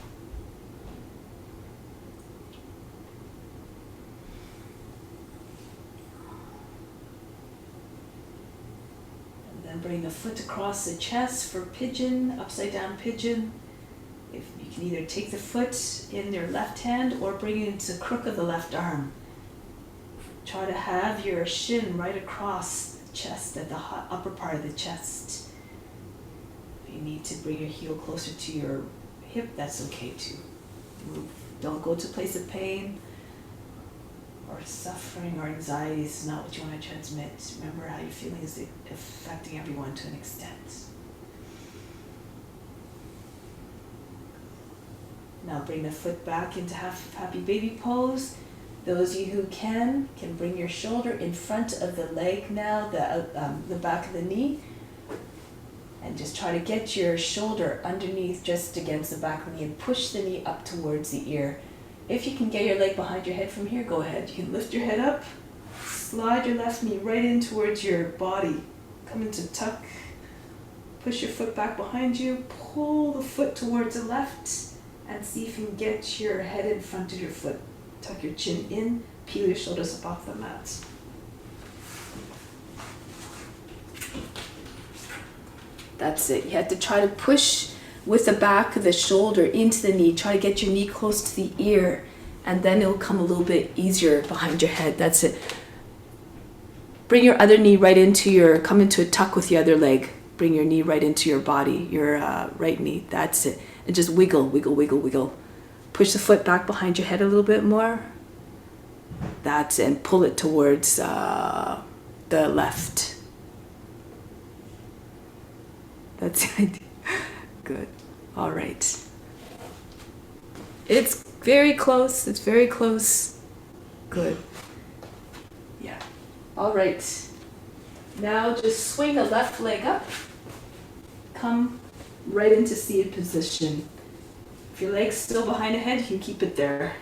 And then bring the foot across the chest for pigeon, upside down pigeon. If you can either take the foot in your left hand or bring it into the crook of the left arm. Try to have your shin right across the chest, at the upper part of the chest. If you need to bring your heel closer to your hip, that's okay too. Move. Don't go to a place of pain or suffering or anxiety is not what you want to transmit. Remember how you're feeling is affecting everyone to an extent. Now bring the foot back into half happy baby pose. Those of you who can bring your shoulder in front of the leg now, the back of the knee. And just try to get your shoulder underneath just against the back of the knee and push the knee up towards the ear. If you can get your leg behind your head from here, go ahead. You can lift your head up, slide your left knee right in towards your body. Come into tuck, push your foot back behind you, pull the foot towards the left, and see if you can get your head in front of your foot. Tuck your chin in, peel your shoulders up off the mat. That's it. You have to try to push with the back of the shoulder into the knee. Try to get your knee close to the ear, and then it'll come a little bit easier behind your head. That's it. Bring your other knee right come into a tuck with the other leg. Bring your knee right into your body, your right knee. That's it. And just wiggle, wiggle, wiggle, wiggle. Push the foot back behind your head a little bit more. That's it. And pull it towards the left. That's the idea. Good. All right. It's very close. It's very close. Good. Yeah. All right. Now just swing the left leg up. Come right into seated position. If your leg's still behind the head, you can keep it there.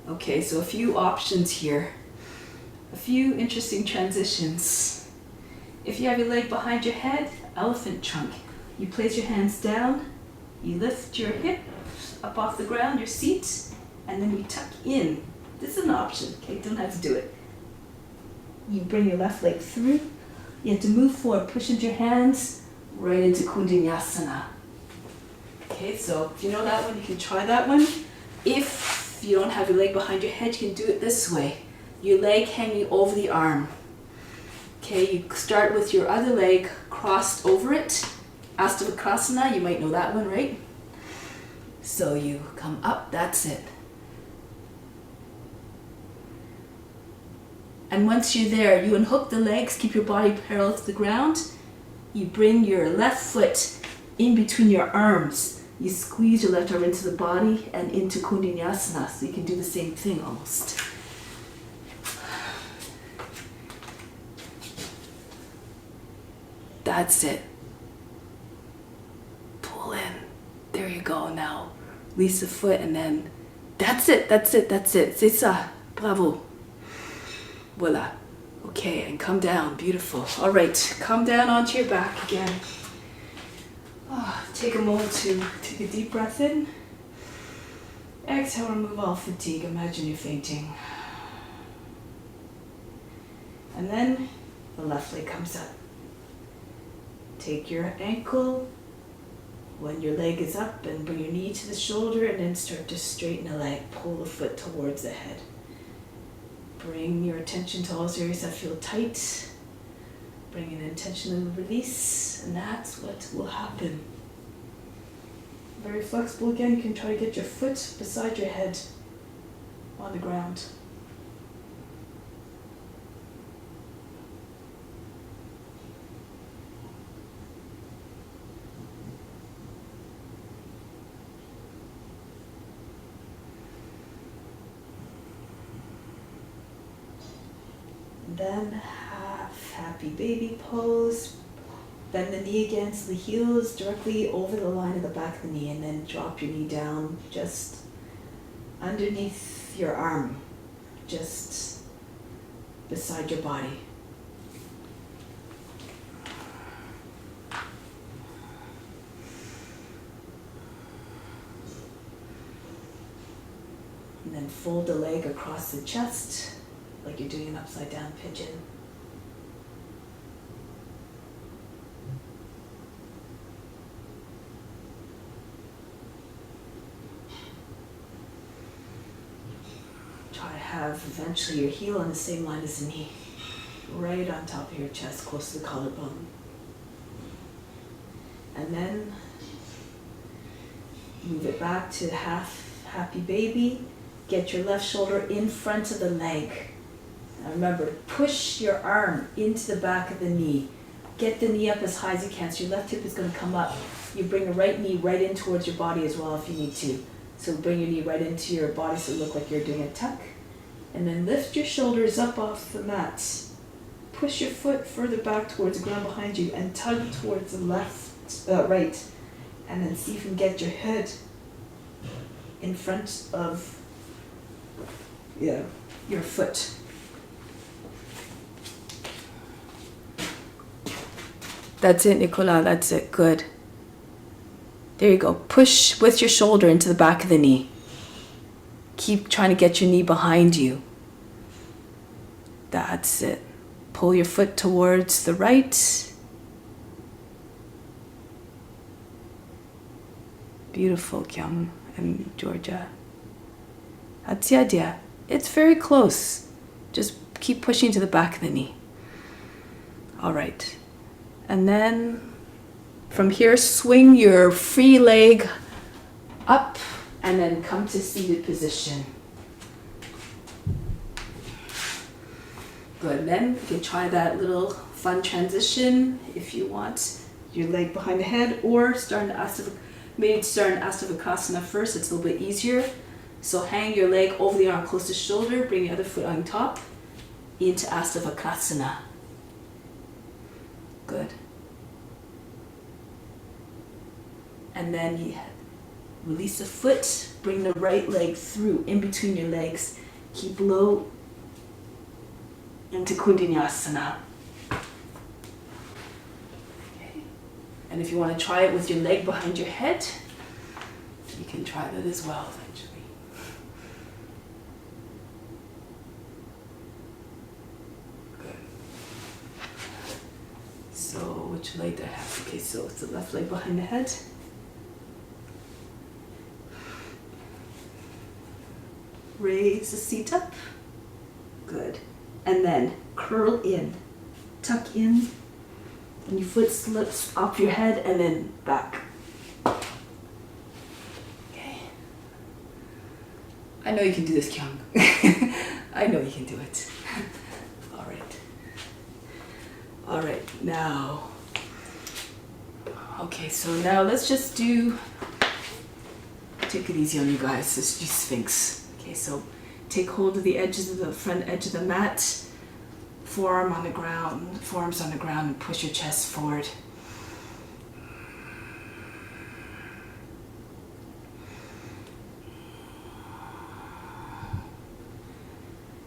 Okay, so a few options here. A few interesting transitions. If you have your leg behind your head, elephant trunk. You place your hands down, you lift your hips up off the ground, your seat, and then you tuck in. This is an option, okay? Don't have to do it. You bring your left leg through. You have to move forward, push into your hands, right into Kundinasana. Okay, so if you know that one, you can try that one. If you don't have your leg behind your head, you can do it this way. Your leg hanging over the arm. Okay, you start with your other leg crossed over it. Astavakrasana, you might know that one, right? So you come up, that's it. And once you're there, you unhook the legs, keep your body parallel to the ground. You bring your left foot in between your arms. You squeeze your left arm into the body and into Kundinasana, so you can do the same thing almost. That's it. Pull in. There you go. Now release the foot and then that's it. That's it. That's it. C'est ça. Bravo. Voila. Okay, and come down. Beautiful. All right. Come down onto your back again. Take a moment to take a deep breath in. Exhale, remove all fatigue. Imagine you're fainting. And then the left leg comes up. Take your ankle when your leg is up and bring your knee to the shoulder and then start to straighten the leg. Pull the foot towards the head. Bring your attention to all those areas that feel tight. Bring an intention and release, and that's what will happen. Very flexible again. You can try to get your foot beside your head on the ground. Then half happy baby pose. Bend the knee against the heels directly over the line of the back of the knee, and then drop your knee down just underneath your arm, just beside your body. And then fold the leg across the chest like you're doing an upside down pigeon. Try to have eventually your heel on the same line as the knee, right on top of your chest, close to the collarbone. And then move it back to half happy baby. Get your left shoulder in front of the leg. Now remember, push your arm into the back of the knee. Get the knee up as high as you can. So your left hip is going to come up. You bring your right knee right in towards your body as well if you need to. So bring your knee right into your body so it looks like you're doing a tuck. And then lift your shoulders up off the mat. Push your foot further back towards the ground behind you and tug towards the right. And then see if you can get your head in front of your foot. That's it, Nicola. That's it. Good. There you go. Push with your shoulder into the back of the knee. Keep trying to get your knee behind you. That's it. Pull your foot towards the right. Beautiful, Kyung and Georgia. That's the idea. It's very close. Just keep pushing to the back of the knee. All right. And then from here, swing your free leg up and then come to seated position. Good. Then you can try that little fun transition if you want. Your leg behind the head, or maybe start an Astavakasana first. It's a little bit easier. So hang your leg over the arm close to shoulder. Bring the other foot on top into Astavakasana. Good. And then you release the foot, bring the right leg through in between your legs. Keep low into Kundinasana. Okay. And if you want to try it with your leg behind your head, you can try that as well eventually. So which leg do I have? Okay, so it's the left leg behind the head. Raise the seat up. Good. And then curl in. Tuck in. And your foot slips off your head and then back. Okay. I know you can do this, Kyung. I know you can do it. All right, now, okay, so now let's just take it easy on you guys, let's do Sphinx. Okay, so take hold of the edges of the front edge of the mat, forearms on the ground, and push your chest forward.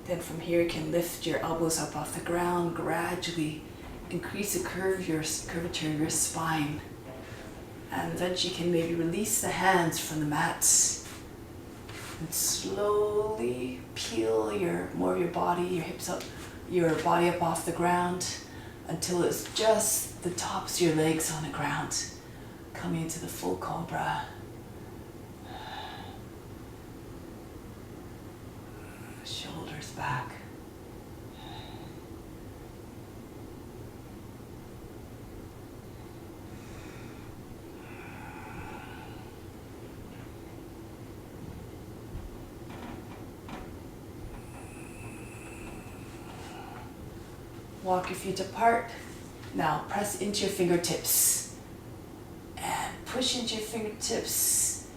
Then from here you can lift your elbows up off the ground, gradually increase the curvature of your spine. And then you can maybe release the hands from the mats and slowly peel more of your body, your hips up, your body up off the ground until it's just the tops of your legs on the ground. Coming into the full cobra. Shoulders back. Walk your feet apart. Now press into your fingertips and push into your fingertips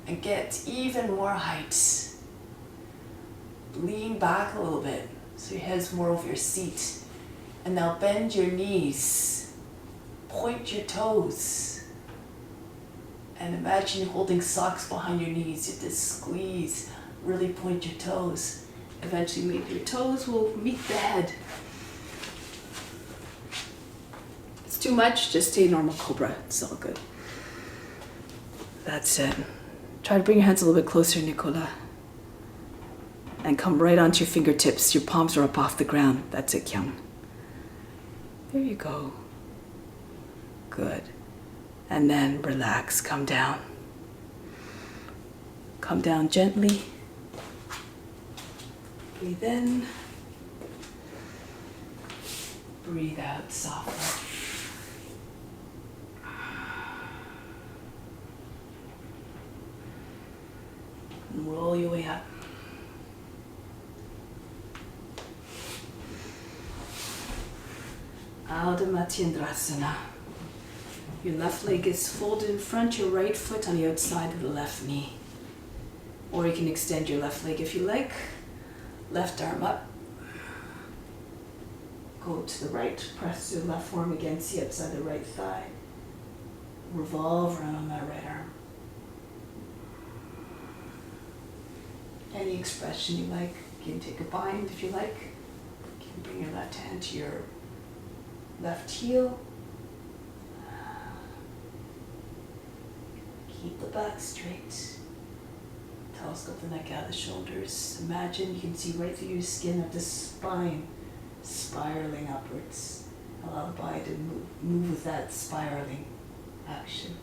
and get even more height. Lean back a little bit so your head's more over your seat. And now bend your knees, point your toes, and imagine you're holding socks behind your knees. You just squeeze, really point your toes. Eventually maybe your toes will meet the head. Too much, just stay normal cobra. It's all good. That's it. Try to bring your hands a little bit closer, Nicola. And come right onto your fingertips. Your palms are up off the ground. That's it, Kyung. There you go. Good. And then relax, come down. Come down gently. Breathe in. Breathe out softly. And roll your way up. Adho Matsyendrasana. Your left leg is folded in front, your right foot on the outside of the left knee. Or you can extend your left leg if you like. Left arm up. Go to the right, press your left forearm against the outside of the right thigh. Revolve around on that right arm. Any expression you like. You can take a bind if you like. You can bring your left hand to your left heel. Keep the back straight. Telescope the neck out of the shoulders. Imagine you can see right through your skin of the spine spiraling upwards. Allow the body to move with that spiraling action.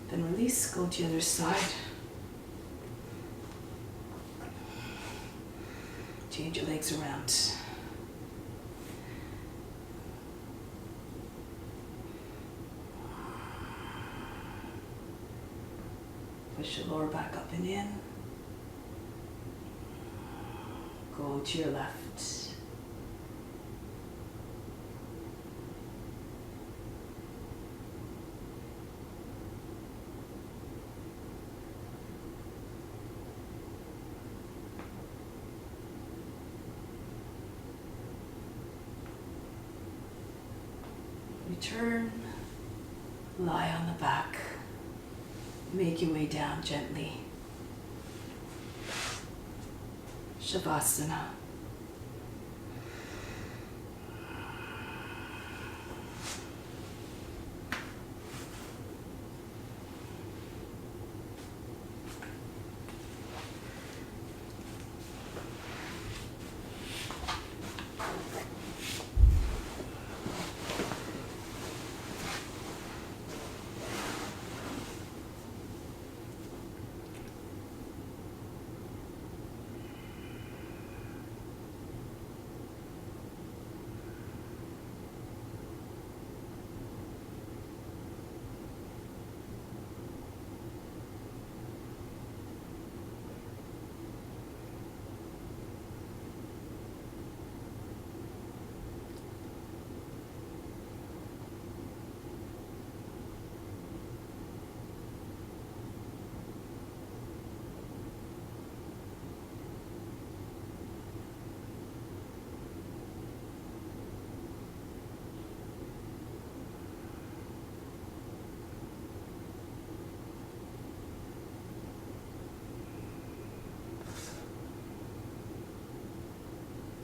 Then release, go to the other side. Change your legs around. Push your lower back up and in. Go to your left. Return, lie on the back, make your way down gently. Shavasana.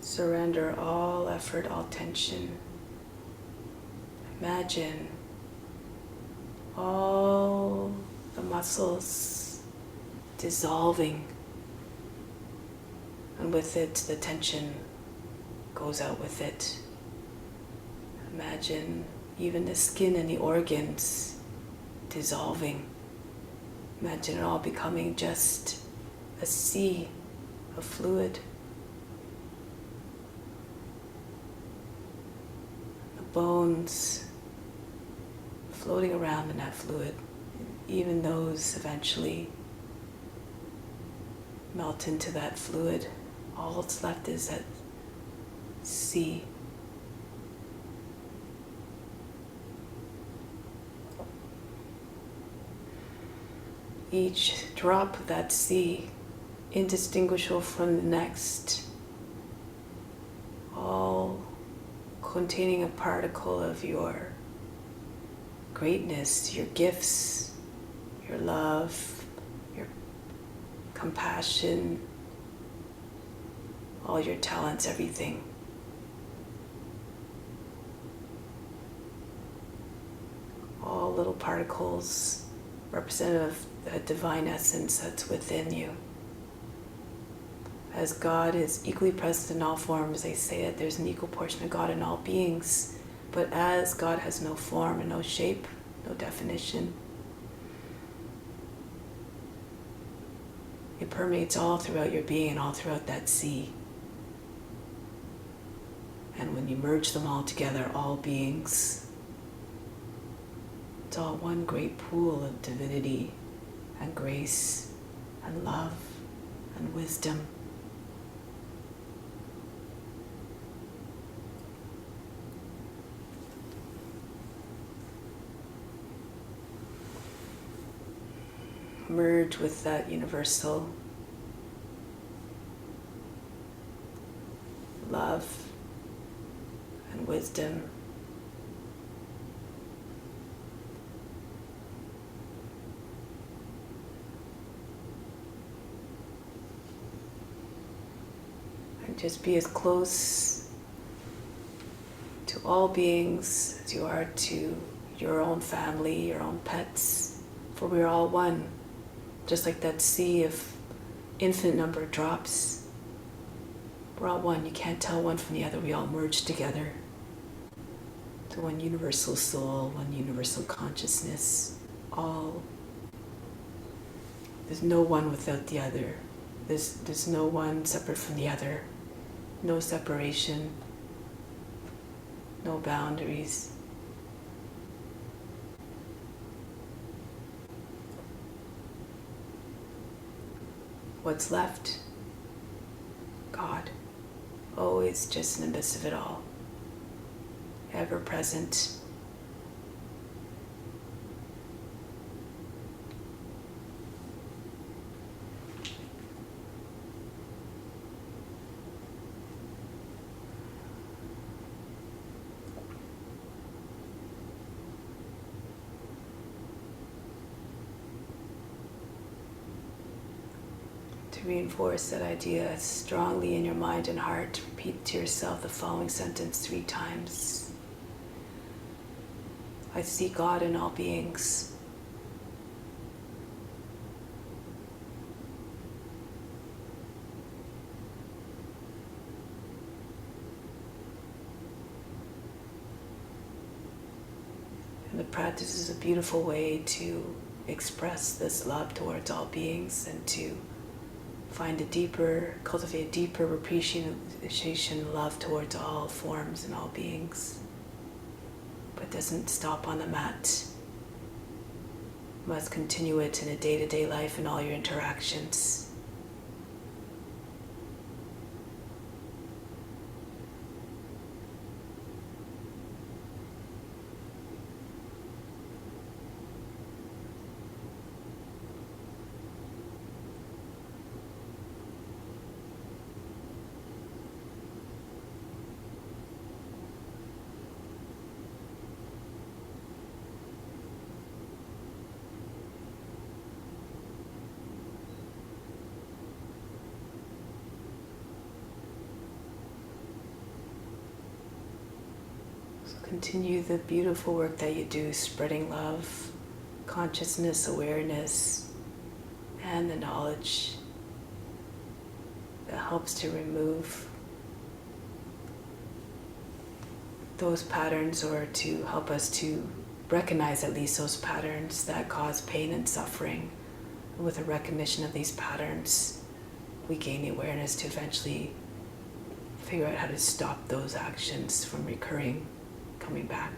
Surrender all effort, all tension. Imagine all the muscles dissolving, and with it, the tension goes out with it. Imagine even the skin and the organs dissolving. Imagine it all becoming just a sea of fluid. Bones floating around in that fluid, even those eventually melt into that fluid. All that's left is that sea. Each drop of that sea, indistinguishable from the next, all containing a particle of your greatness, your gifts, your love, your compassion, all your talents, everything. All little particles representative of the divine essence that's within you. As God is equally present in all forms, they say that there's an equal portion of God in all beings. But as God has no form and no shape, no definition, it permeates all throughout your being and all throughout that sea. And when you merge them all together, all beings, it's all one great pool of divinity and grace and love and wisdom. Merge with that universal love and wisdom. And just be as close to all beings as you are to your own family, your own pets, for we're all one. Just like that sea of infinite number of drops, we're all one. You can't tell one from the other. We all merge together to one universal soul, one universal consciousness. All. There's no one without the other. There's no one separate from the other. No separation. No boundaries. What's left? God. Always just in the midst of it all. Ever present. To reinforce that idea strongly in your mind and heart, repeat to yourself the following sentence 3 times. I see God in all beings. And the practice is a beautiful way to express this love towards all beings and to cultivate a deeper appreciation, love towards all forms and all beings. But it doesn't stop on the mat. You must continue it in a day-to-day life in all your interactions. Continue the beautiful work that you do, spreading love, consciousness, awareness, and the knowledge that helps to remove those patterns, or to help us to recognize at least those patterns that cause pain and suffering. And with a recognition of these patterns, we gain the awareness to eventually figure out how to stop those actions from recurring, coming back.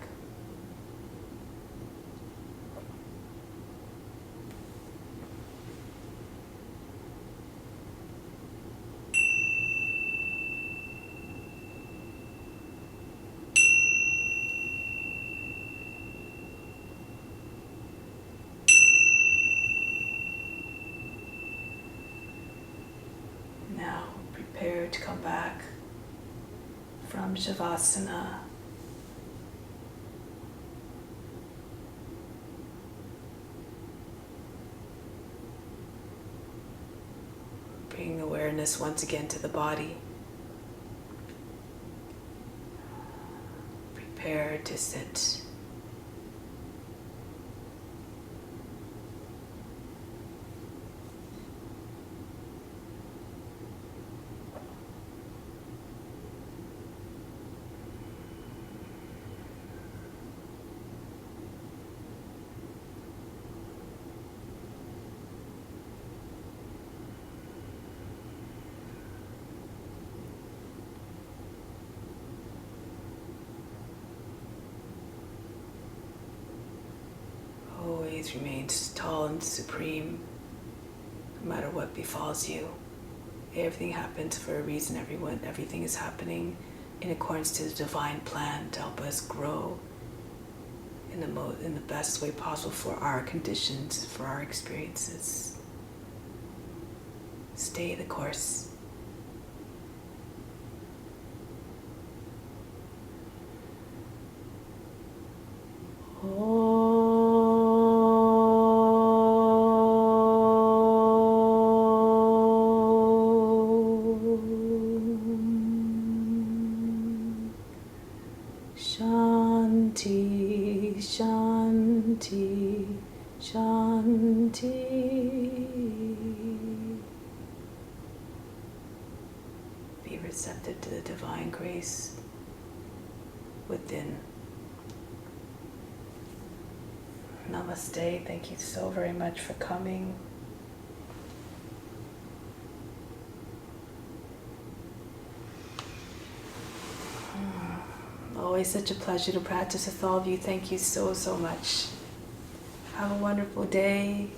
Now prepare to come back from Shavasana. Bring awareness once again to the body. Prepare to sit. Always remains tall and supreme, no matter what befalls you. Everything happens for a reason, everything is happening in accordance to the divine plan to help us grow in the best way possible for our conditions, for our experiences. Stay the course. Shanti, Shanti, Shanti. Be receptive to the divine grace within. Namaste. Thank you so very much for coming. Always such a pleasure to practice with all of you. Thank you so, so much. Have a wonderful day.